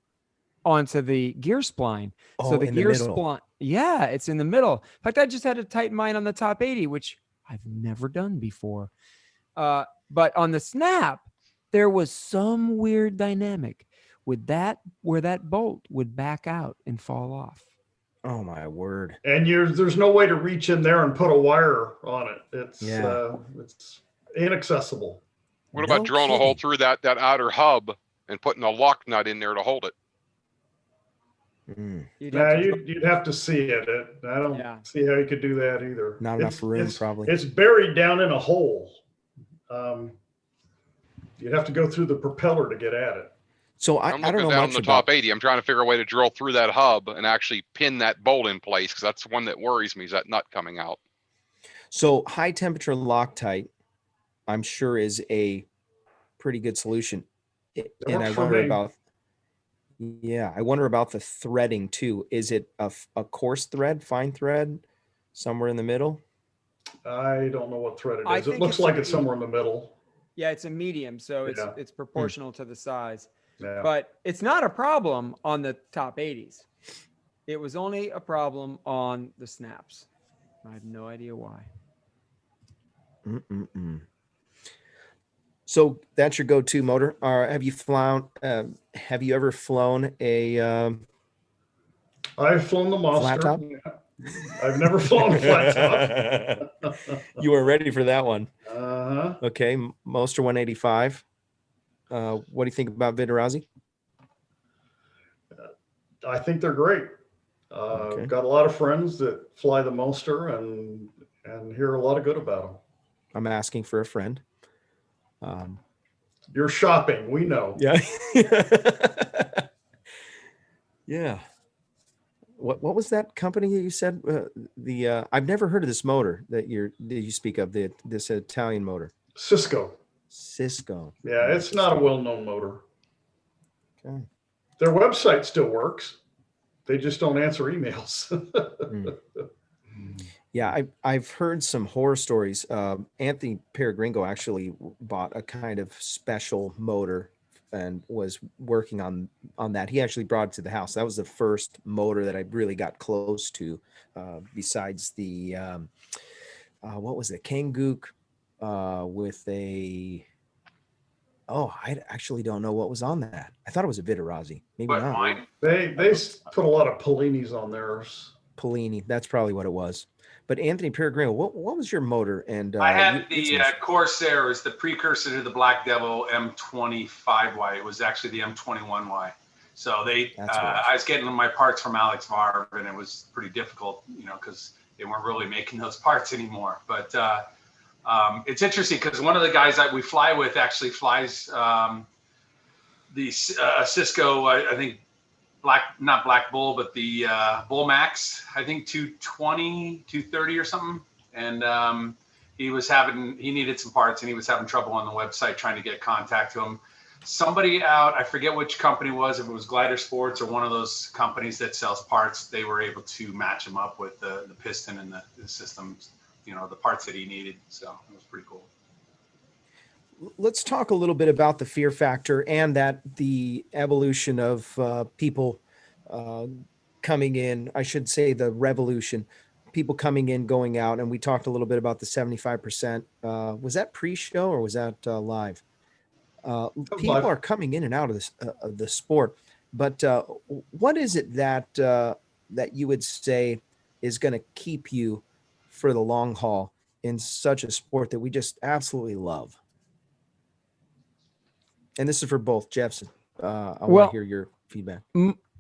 onto the gear spline. So the in the gear middle. spline, yeah, it's in the middle. In fact, I just had to tighten mine on the top 80, which I've never done before. But on the Snap, there was some weird dynamic with that where that bolt would back out and fall off. Oh my word. And there's no way to reach in there and put a wire on it. It's inaccessible. What about drilling a hole through that outer hub and putting a lock nut in there to hold it? You'd have to see it. I don't see how you could do that either. Not enough room, probably. It's buried down in a hole. You'd have to go through the propeller to get at it. So I'm I don't know down much on the about top 80. I'm trying to figure a way to drill through that hub and actually pin that bolt in place, because that's one that worries me, is that nut coming out. So high temperature Loctite, I'm sure, is a pretty good solution. And I wonder about I wonder about the threading too. Is it a coarse thread, fine thread, Somewhere in the middle. I don't know what thread I it is. It think looks it's like a it's somewhere in the middle. Yeah, it's a medium, so Yeah. it's proportional to the size. Yeah. But it's not a problem on the top 80s. It was only a problem on the snaps. I have no idea why. So that's your go-to motor. Have you flown? Have you ever flown a I've flown the flat Monster. top? I've never flown a flat top. You were ready for that one. Uh-huh. Okay, Monster 185. What do you think about Vidarazi? I think they're great. Okay. Got a lot of friends that fly the Monster and hear a lot of good about them. I'm asking for a friend. You're shopping, we know. Yeah. Yeah. What was that company that you said? I've never heard of this motor that you speak of, this Italian motor. Cisco. Yeah, it's not a well-known motor. Okay. Their website still works. They just don't answer emails. Yeah, I've heard some horror stories. Anthony Peregringo actually bought a kind of special motor and was working on that. He actually brought it to the house. That was the first motor that I really got close to, besides the what was it, Kanguk, with a. Oh, I actually don't know what was on that. I thought it was a Vidarazi. Maybe But not. mine, They put a lot of Pellinis on theirs. Pellini. That's probably what it was. But Anthony Peregrino, what was your motor? And I had the Corsair. It was the precursor to the Black Devil M25Y. It was actually the M21Y. So I was getting my parts from Alex Varv, and it was pretty difficult, because they weren't really making those parts anymore. But it's interesting because one of the guys that we fly with actually flies the Cisco, I think, not Black Bull, but the Bull Max, I think 220, 230 or something. And he needed some parts and he was having trouble on the website trying to get contact to him. Somebody out, I forget which company it was, if it was Glider Sports or one of those companies that sells parts, they were able to match him up with the piston and the systems, the parts that he needed. So it was pretty cool. Let's talk a little bit about the fear factor and the evolution of people coming in. I should say the revolution, people coming in, going out. And we talked a little bit about the 75%. Was that pre-show or was that live? People are coming in and out of the sport. But what is it that you would say is going to keep you for the long haul in such a sport that we just absolutely love? And this is for both Jeffs. I want to hear your feedback.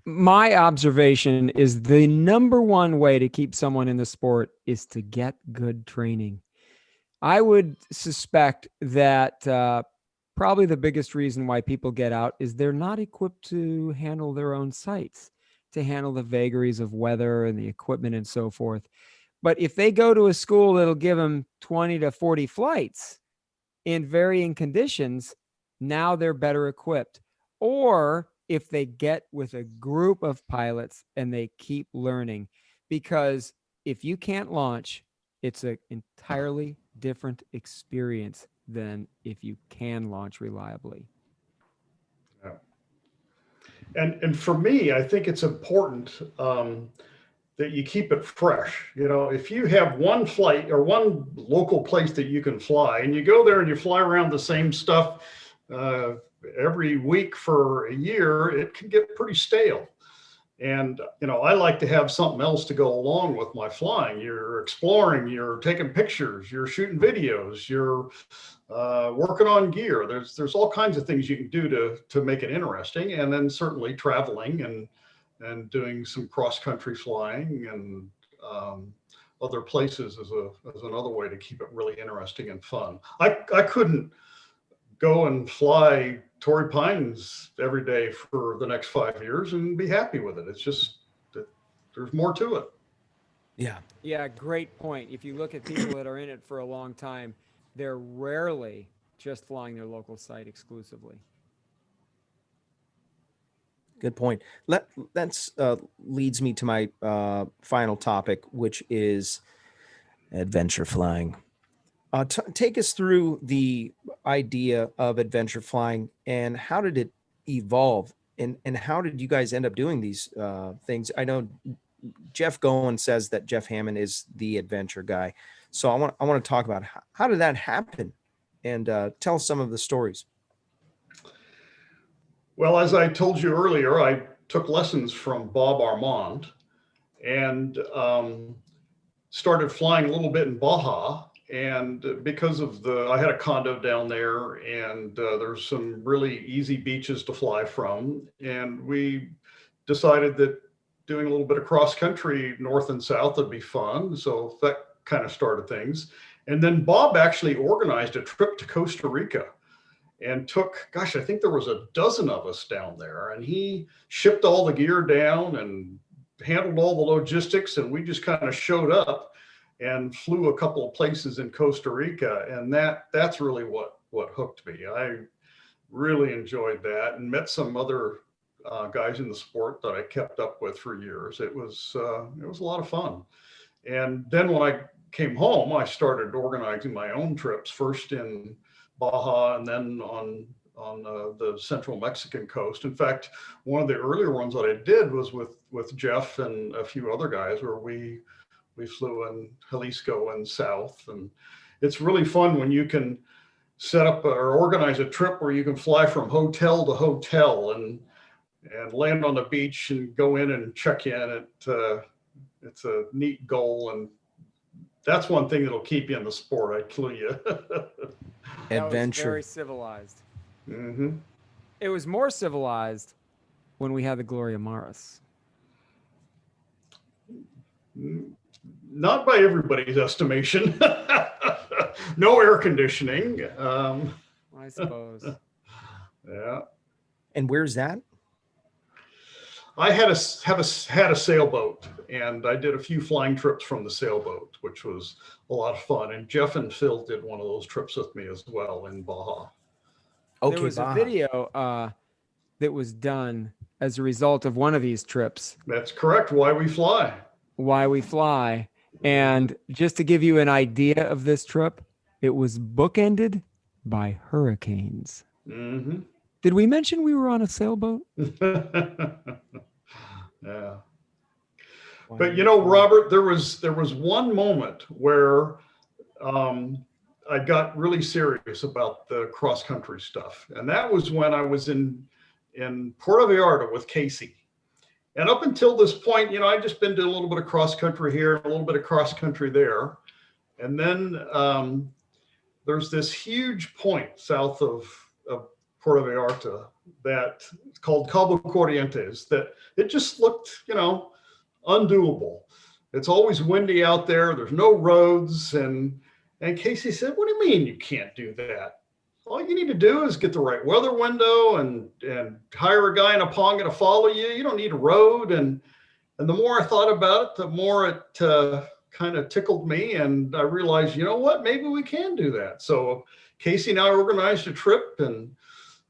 My observation is the number one way to keep someone in the sport is to get good training. I would suspect that probably the biggest reason why people get out is they're not equipped to handle their own sites, to handle the vagaries of weather and the equipment and so forth. But if they go to a school that'll give them 20 to 40 flights in varying conditions, now they're better equipped. Or if they get with a group of pilots and they keep learning, because if you can't launch, it's an entirely different experience than if you can launch reliably. Yeah. And for me, I think it's important that you keep it fresh. If you have one flight or one local place that you can fly and you go there and you fly around the same stuff every week for a year, it can get pretty stale. And, I like to have something else to go along with my flying. You're exploring, you're taking pictures, you're shooting videos, you're working on gear. There's all kinds of things you can do to make it interesting. And then certainly traveling and doing some cross-country flying and other places is another way to keep it really interesting and fun. I couldn't go and fly Torrey Pines every day for the next 5 years and be happy with it. It's just that there's more to it. Yeah, great point. If you look at people that are in it for a long time, they're rarely just flying their local site exclusively. Good point. That's leads me to my final topic, which is Adventure flying. Take us through the idea of adventure flying and how did it evolve, and how did you guys end up doing these things? I know Jeff Goen says that Jeff Hamann is the adventure guy. So I want to talk about how did that happen, and tell some of the stories. Well, as I told you earlier, I took lessons from Bob Armand and started flying a little bit in Baja. And because of I had a condo down there, and there's some really easy beaches to fly from. And we decided that doing a little bit of cross country north and south would be fun. So that kind of started things. And then Bob actually organized a trip to Costa Rica and took, gosh, I think there was a dozen of us down there, and he shipped all the gear down and handled all the logistics. And we just kind of showed up and flew a couple of places in Costa Rica. And that's really what hooked me. I really enjoyed that and met some other guys in the sport that I kept up with for years. It was a lot of fun. And then when I came home, I started organizing my own trips, first in Baja and then on the central Mexican coast. In fact, one of the earlier ones that I did was with Jeff and a few other guys, where we flew in Jalisco and south. And it's really fun when you can set up or organize a trip where you can fly from hotel to hotel and land on the beach and go in and check in. It's a neat goal, and that's one thing that'll keep you in the sport, I tell you. Adventure. Very civilized. Mm-hmm. It was more civilized when we had the Gloria Maris. Not by everybody's estimation. No air conditioning. I suppose. Yeah. And where's that? I had a sailboat, and I did a few flying trips from the sailboat, which was a lot of fun. And Jeff and Phil did one of those trips with me as well in Baja. Okay, there was Baja. a video that was done as a result of one of these trips. That's correct. Why We Fly. Why We Fly. And just to give you an idea of this trip, it was bookended by hurricanes. Mm-hmm. Did we mention we were on a sailboat? Yeah. But you know, Robert, there was one moment where I got really serious about the cross country stuff, and that was when I was in Puerto Vallarta with Casey. And up until this point, you know, I'd just been doing a little bit of cross country here, a little bit of cross country there, and then there's this huge point south of Puerto Vallarta that's called Cabo Corrientes that it just looked, you know, undoable. It's always windy out there. There's no roads. And Casey said, "What do you mean you can't do that? All you need to do is get the right weather window and hire a guy in a Ponga to follow you. You don't need a road." And the more I thought about it, the more it kind of tickled me. And I realized, you know what, maybe we can do that. So Casey and I organized a trip, and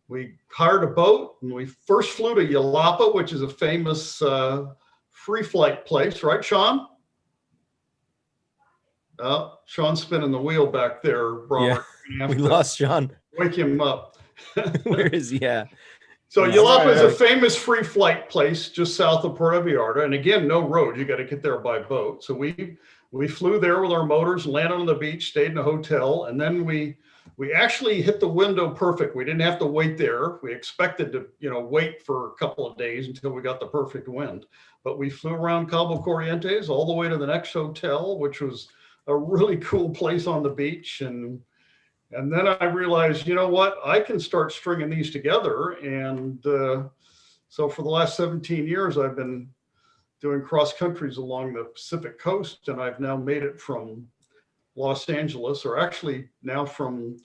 we hired a boat, and we first flew to Yalapa, which is a famous free flight place, right, Sean? Oh, Sean's spinning the wheel back there, Robert. Yeah, we lost Sean. Wake him up. Where is he at? So Yeah. Yalapa is a famous free flight place just south of Puerto Vallarta. And again, no road. You got to get there by boat. So we flew there with our motors, landed on the beach, stayed in a hotel, and then we actually hit the window perfect. We didn't have to wait there. We expected to, you know, wait for a couple of days until we got the perfect wind. But we flew around Cabo Corrientes all the way to the next hotel, which was a really cool place on the beach. And then I realized, you know what, I can start stringing these together. And so for the last 17 years, I've been doing cross countries along the Pacific coast. And I've now made it from Los Angeles, or actually now from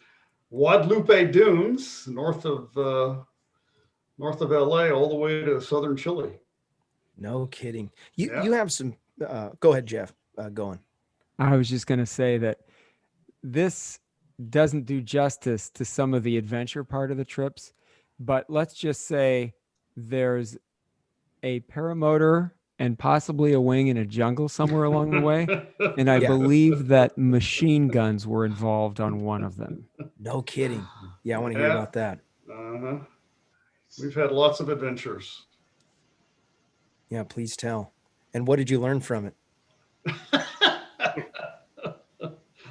Guadalupe Dunes, north of LA, all the way to southern Chile. No kidding. You have some. Go ahead, Jeff. Go on. I was just going to say that this doesn't do justice to some of the adventure part of the trips, but let's just say there's a paramotor and possibly a wing in a jungle somewhere along the way. And I Yeah. believe that machine guns were involved on one of them. No kidding. Yeah, I want to hear Yeah. about that. Uh-huh. We've had lots of adventures. Yeah, please tell. And what did you learn from it?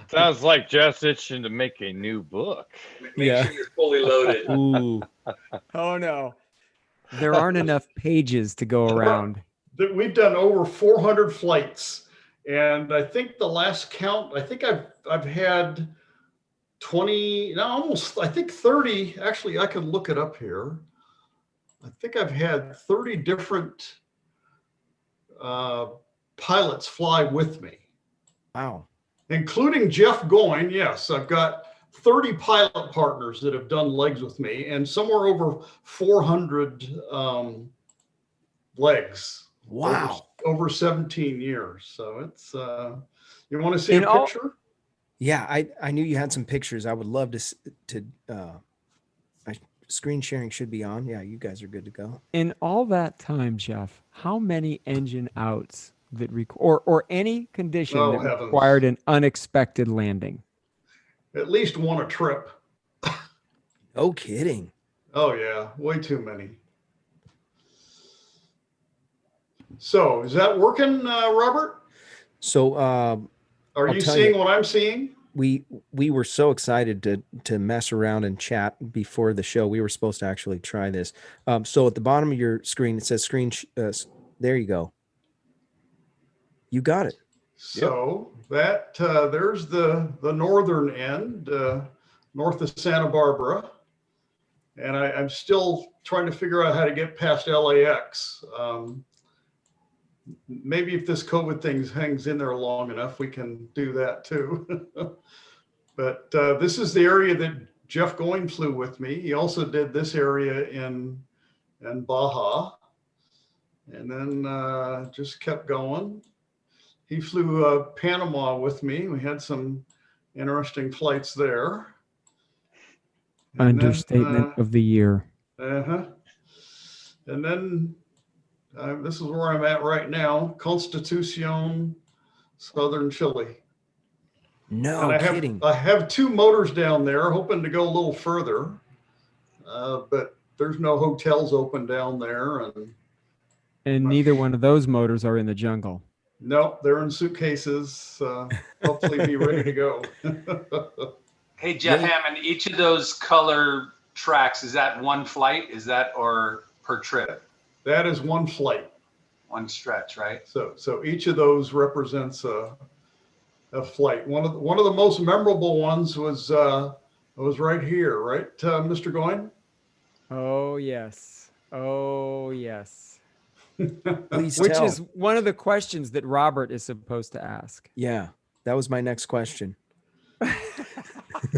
Sounds like Jeff's itching to make a new book. Make sure you're fully loaded. Ooh. Oh no. There aren't enough pages to go around. That we've done over 400 flights, and I think the last count, I think I've had 20, no, almost, I think 30. Actually, I can look it up here. I think I've had 30 different pilots fly with me. Wow. Including Jeff Goin. Yes, I've got 30 pilot partners that have done legs with me, and somewhere over 400 legs. Wow. Over 17 years. So it's, you want to see a picture? Yeah, I knew you had some pictures. I would love to my screen sharing should be on. Yeah, you guys are good to go. In all that time, Jeff, how many engine outs that or any condition Oh, that heavens. required an unexpected landing? At least one a trip. No kidding. Oh yeah, way too many. So is that working, Robert? So Are I'll you tell seeing you. what I'm seeing? we were so excited to mess around and chat before the show. We were supposed to actually try this. So at the bottom of your screen, it says screen. There you go. You got it. So that there's the northern end, north of Santa Barbara, and I'm still trying to figure out how to get past LAX. Maybe if this COVID thing hangs in there long enough, we can do that too. But this is the area that Jeff Goin flew with me. He also did this area in Baja, and then just kept going. He flew Panama with me. We had some interesting flights there. And Understatement of the year. Uh-huh. And then this is where I'm at right now, Constitucion, Southern Chile. No and kidding. I have two motors down there, hoping to go a little further, but there's no hotels open down there. And neither one of those motors are in the jungle. No, they're in suitcases. Hopefully be ready to go. Hey, Jeff Hammond, each of those color tracks, is that one flight? Is that or per trip? That is one flight. One stretch, right? So each of those represents a flight. One of the most memorable ones was right here, right, Mr. Goin? Oh yes. Oh yes. Please Which tell. is one of the questions that Robert is supposed to ask. Yeah, that was my next question.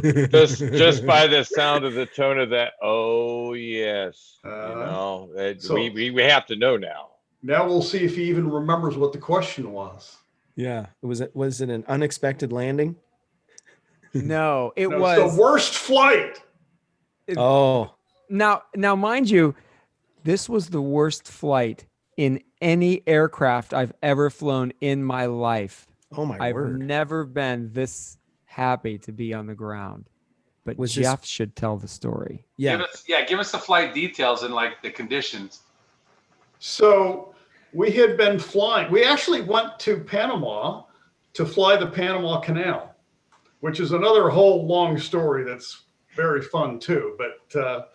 just by the sound of the tone of that. Oh yes, So- we have to know now. Now we'll see if he even remembers what the question was. Yeah, was it an unexpected landing? No, it No, was it's the worst flight. Oh, Now, mind you, this was the worst flight in any aircraft I've ever flown in my life. oh my I've word. never been this happy to be on the ground. But Was this- Jeff should tell the story. Yeah. Give us the flight details and like the conditions. So we had been flying. We actually went to Panama to fly the Panama Canal, which is another whole long story that's very fun too. But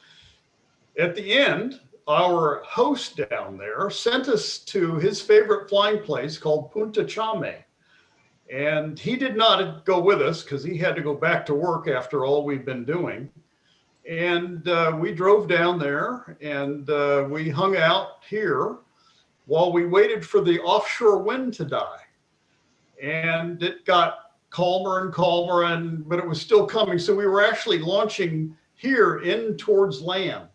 at the end, our host down there sent us to his favorite flying place called Punta Chame. And he did not go with us because he had to go back to work after all we've been doing. And we drove down there and we hung out here while we waited for the offshore wind to die. And it got calmer and calmer, but it was still coming. So we were actually launching here in towards land.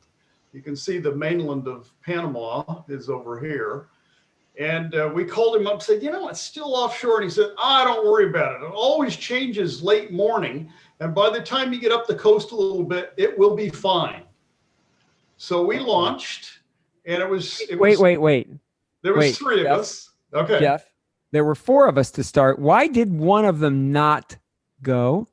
You can see the mainland of Panama is over here. And we called him up and said, it's still offshore. And he said, don't worry about it. It always changes late morning. And by the time you get up the coast a little bit, it will be fine. So we launched, and it was. Wait. There was Wait, three of Jeff? us. Okay. Jeff, there were four of us to start. Why did one of them not go?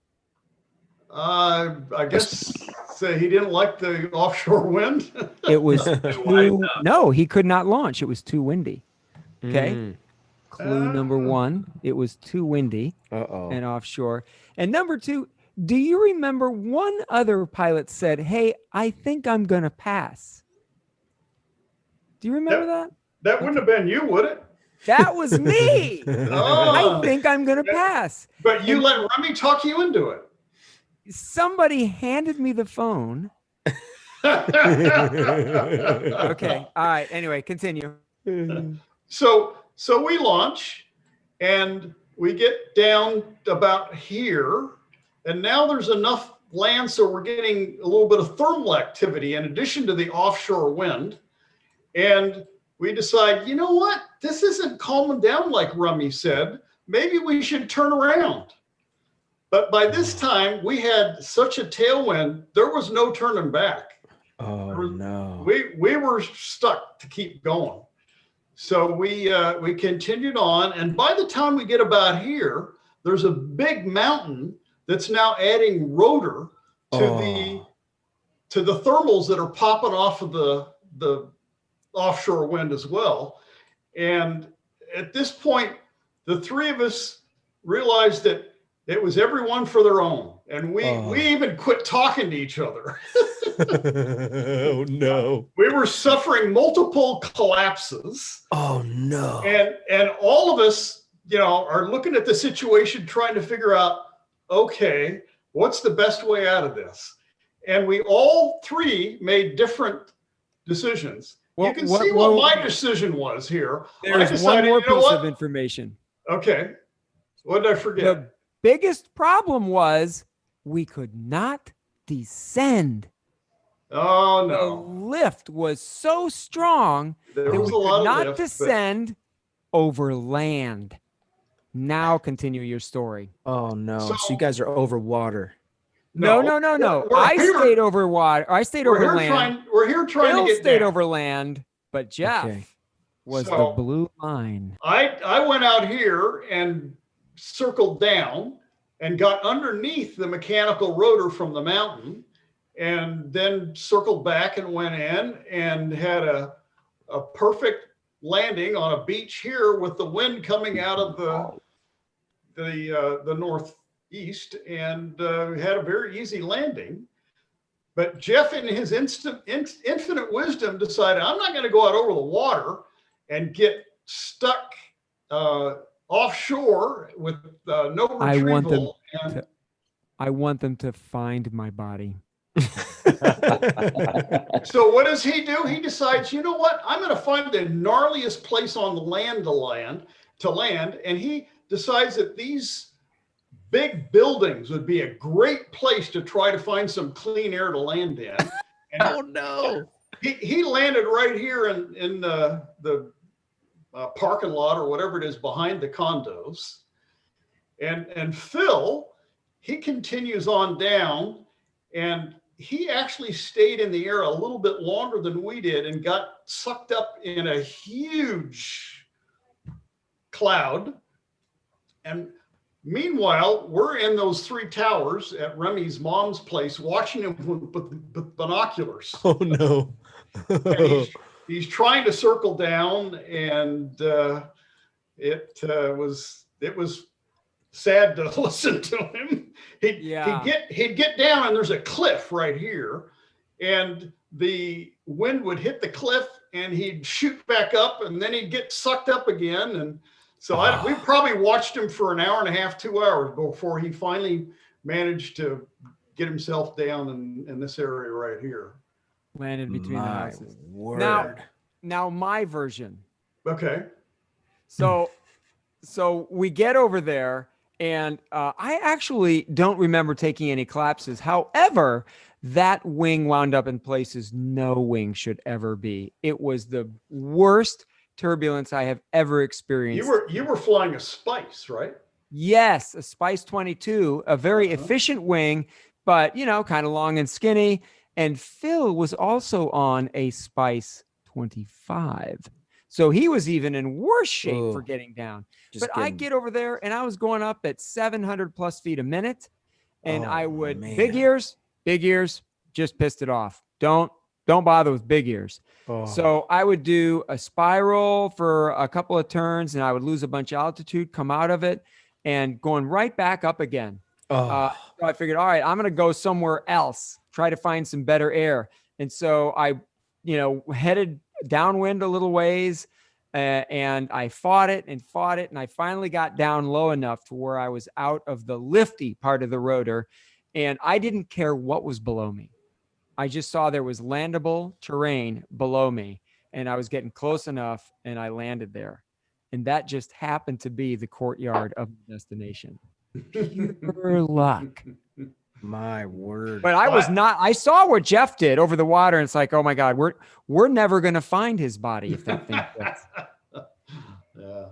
I guess he didn't like the offshore wind. It was Why no, he could not launch. It was too windy. Okay. Mm. Clue number one, it was too windy Uh-oh. and offshore. And number two, do you remember one other pilot said, "Hey, I think I'm going to pass"? Do you remember that? That wouldn't have been you, would it? That was me. Oh. I think I'm going to pass. But you let Remy talk you into it. Somebody handed me the phone. Okay. All right. Anyway, continue. So we launch and we get down about here, and now there's enough land so we're getting a little bit of thermal activity in addition to the offshore wind. And we decide, you know what? This isn't calming down like Rummy said. Maybe we should turn around. But by this time, we had such a tailwind, there was no turning back. Oh, no. We were stuck to keep going. So we continued on. And by the time we get about here, there's a big mountain that's now adding rotor to the thermals that are popping off of the offshore wind as well. And at this point, the three of us realized that it was everyone for their own. And we even quit talking to each other. Oh, no. We were suffering multiple collapses. Oh, no. And all of us, are looking at the situation, trying to figure out, okay, what's the best way out of this? And we all three made different decisions. You can see what my decision was here. There's one more piece of information. Okay. What did I forget? The biggest problem was we could not descend. Oh, The no. lift was so strong There that we was a could lot of not lift, but- descend over land. Now continue your story. Oh, no. So, So- you guys are over water. No. We're I here- stayed over water. I stayed over land. We're here trying Phil to get stayed down. over land, but Jeff Okay. was So- the blue line. I went out here and circled down and got underneath the mechanical rotor from the mountain, and then circled back and went in and had a perfect landing on a beach here with the wind coming out of the northeast, and had a very easy landing. But Jeff, in his infinite wisdom, decided, I'm not going to go out over the water and get stuck offshore with no retrieval. I want them to find my body. So what does he do? He decides, you know what? I'm going to find the gnarliest place on the land to land. And he decides that these big buildings would be a great place to try to find some clean air to land in. And Oh, no. he landed right here in the parking lot or whatever it is behind the condos. And Phil, he continues on down, and he actually stayed in the air a little bit longer than we did and got sucked up in a huge cloud. And meanwhile, we're in those three towers at Remy's mom's place watching him with binoculars. Oh, no. And he's trying to circle down, and it was sad to listen to him. He'd get down, and there's a cliff right here, and the wind would hit the cliff, and he'd shoot back up, and then he'd get sucked up again. And so we probably watched him for an hour and a half, 2 hours before he finally managed to get himself down in this area right here. Landed between the My houses. word. Now my version. Okay. So we get over there, and I actually don't remember taking any collapses. However, that wing wound up in places no wing should ever be. It was the worst turbulence I have ever experienced. You were flying a Spice, right? Yes, a Spice 22, a very efficient wing, but kind of long and skinny. And Phil was also on a Spice 25. So he was even in worse shape Ooh. for getting down. Just But I getting- get over there and I was going up at 700 plus feet a minute. And I Oh, would man. big ears, just pissed it off. Don't bother with big ears. Oh. So I would do a spiral for a couple of turns and I would lose a bunch of altitude, come out of it and going right back up again. Oh. So I figured, all right, I'm going to go somewhere else, try to find some better air. And so I, headed downwind a little ways and I fought it. And I finally got down low enough to where I was out of the lifty part of the rotor. And I didn't care what was below me. I just saw there was landable terrain below me and I was getting close enough and I landed there. And that just happened to be the courtyard of the destination. Pure luck. My word. But I saw what Jeff did over the water. And it's like, oh my God, we're never going to find his body if that thing fits. Yeah.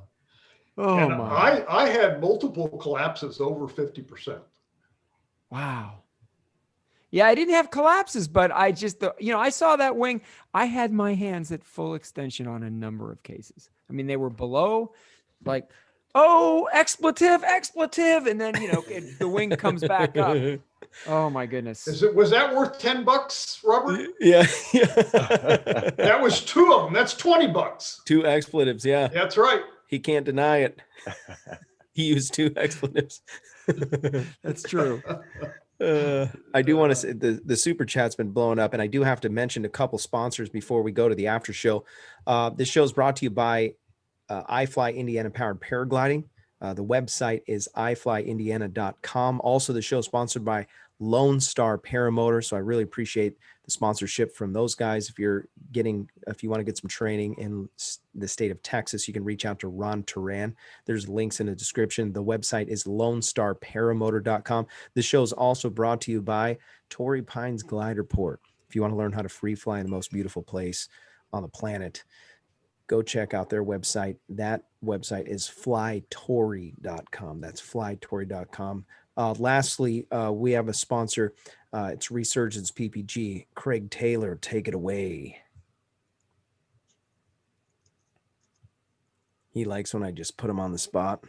Oh And my. I had multiple collapses over 50%. Wow. Yeah, I didn't have collapses, but I just, I saw that wing. I had my hands at full extension on a number of cases. I mean, they were below, like, oh, expletive. And then, the wing comes back up. Oh my goodness. Was that worth $10, Robert? Yeah. That was 2 of them. That's $20. 2 expletives. Yeah. That's right. He can't deny it. He used 2 expletives. That's true. I do want to say the super chat's been blowing up, and I do have to mention a couple sponsors before we go to the after show. This show is brought to you by iFly Indiana Powered Paragliding. The website is iflyindiana.com. Also, the show is sponsored by Lone Star Paramotor. So I really appreciate the sponsorship from those guys. If you want to get some training in the state of Texas, you can reach out to Ron Turan. There's links in the description. The website is lonestarparamotor.com. This show is also brought to you by Torrey Pines Glider Port. If you want to learn how to free fly in the most beautiful place on the planet, go check out their website. That website is flytorrey.com. That's flytorrey.com. Lastly, we have a sponsor. It's Resurgence PPG. Craig Taylor, take it away. He likes when I just put him on the spot.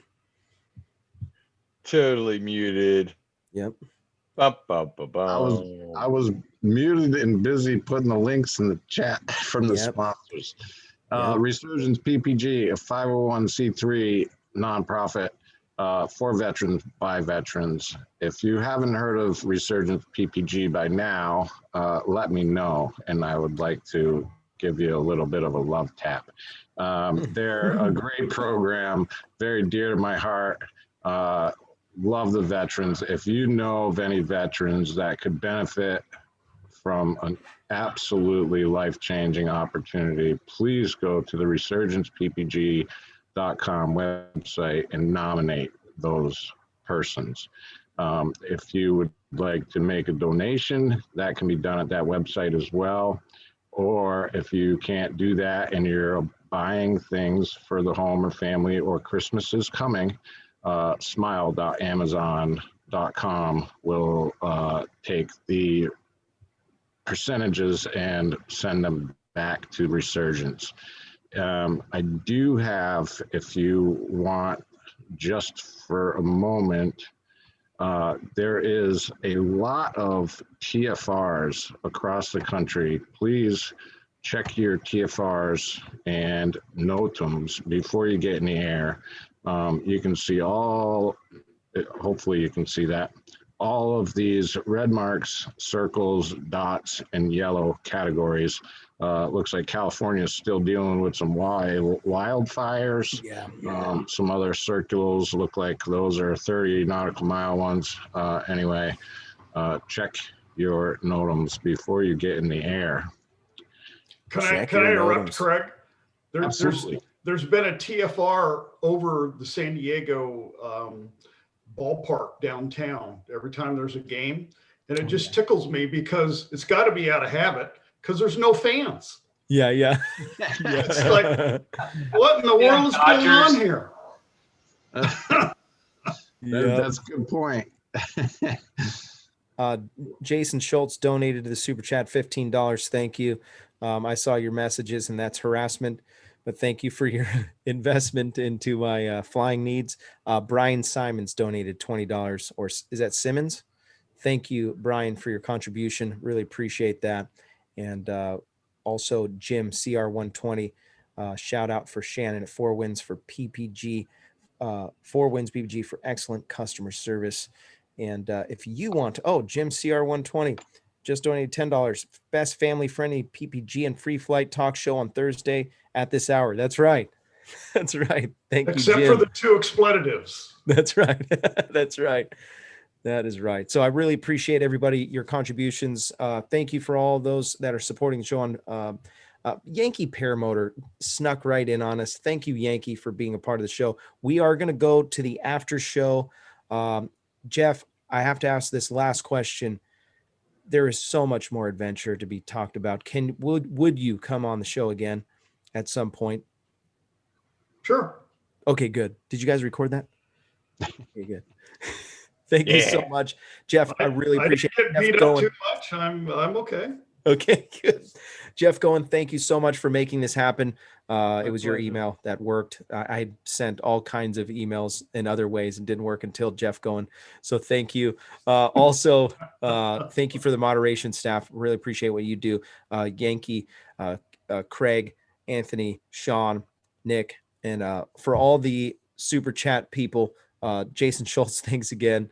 Totally muted. Yep. I was muted and busy putting the links in the chat from the sponsors. Resurgence PPG, a 501c3 nonprofit for veterans by veterans. If you haven't heard of Resurgence PPG by now, let me know, and I would like to give you a little bit of a love tap. They're a great program, very dear to my heart. Love the veterans. If you know of any veterans that could benefit from an absolutely life-changing opportunity, please go to the resurgenceppg.com website and nominate those persons. If you would like to make a donation, that can be done at that website as well. Or if you can't do that and you're buying things for the home or family, or Christmas is coming, smile.amazon.com will take the percentages and send them back to Resurgence. I do have, if you want, just for a moment, there is a lot of TFRs across the country. Please check your TFRs and NOTAMs before you get in the air. You can see hopefully you can see that, all of these red marks, circles, dots, and yellow categories. Looks like California is still dealing with some wildfires. Yeah. Some other circles look like those are 30 nautical mile ones. Anyway, check your NOTAMs before you get in the air. Can I interrupt, Craig? Absolutely. There's been a TFR over the San Diego ballpark downtown every time there's a game, and it just tickles me because it's got to be out of habit because there's no fans. Yeah. It's like, what in the world is going on here? That's a good point. Jason Schultz donated to the super chat $15. Thank you. I saw your messages, and that's harassment. but thank you for your investment into my flying needs. Brian Simons donated $20, or is that Simmons? Thank you, Brian, for your contribution. Really appreciate that. And also Jim CR120, shout out for Shannon at 4 Wins for PPG, 4 Wins PPG for excellent customer service. And if you want to, Jim CR120 just donated $10. Best family friendly PPG and free flight talk show on Thursday at this hour. That's right. That's right. Thank you, Except Jim. for the 2 expletives. That's right. That's right. That is right. So I really appreciate everybody, your contributions. Thank you for all those that are supporting the show on Yankee Paramotor snuck right in on us. Thank you, Yankee, for being a part of the show. We are going to go to the after show. Jeff, I have to ask this last question. There is so much more adventure to be talked about. Would you come on the show again at some point? Sure. Okay, good. Did you guys record that? Okay, good. Thank you so much, Jeff. I really appreciate it. I didn't get beat up too much. I'm okay. Okay, good. Jeff Goen, thank you so much for making this happen. It was your email that worked. I sent all kinds of emails in other ways and didn't work until Jeff Goen. So thank you. Also, thank you for the moderation staff. Really appreciate what you do. Yankee, Craig, Anthony, Sean, Nick, and for all the super chat people, Jason Schultz, thanks again.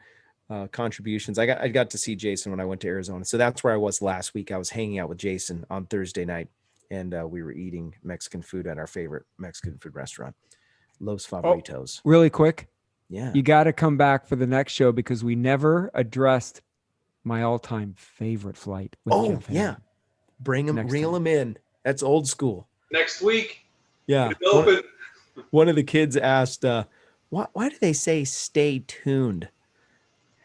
Contributions. I got to see Jason when I went to Arizona. So that's where I was last week. I was hanging out with Jason on Thursday night, and we were eating Mexican food at our favorite Mexican food restaurant, Los Favoritos. Really quick. Yeah. You got to come back for the next show because we never addressed my all-time favorite flight. With Jeff yeah. Reel them in. That's old school. Next week. Yeah. One of the kids asked, why do they say stay tuned?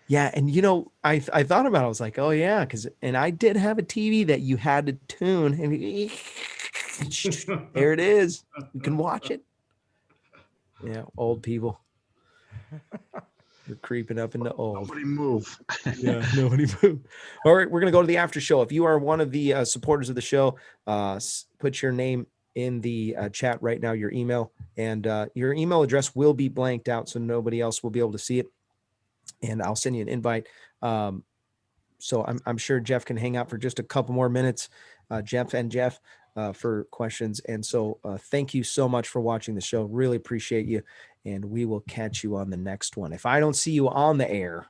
Yeah, and I thought about it. I was like, oh yeah, and I did have a TV that you had to tune, and there it is. You can watch it. Yeah, old people. We're creeping up into old. Nobody move. Yeah, nobody move. All right, we're gonna go to the after show. If you are one of the supporters of the show, put your name in the chat right now, your email, and your email address will be blanked out, so nobody else will be able to see it. And I'll send you an invite. So I'm sure Jeff can hang out for just a couple more minutes, Jeff, for questions. And so thank you so much for watching the show. Really appreciate you. And we will catch you on the next one. If I don't see you on the air,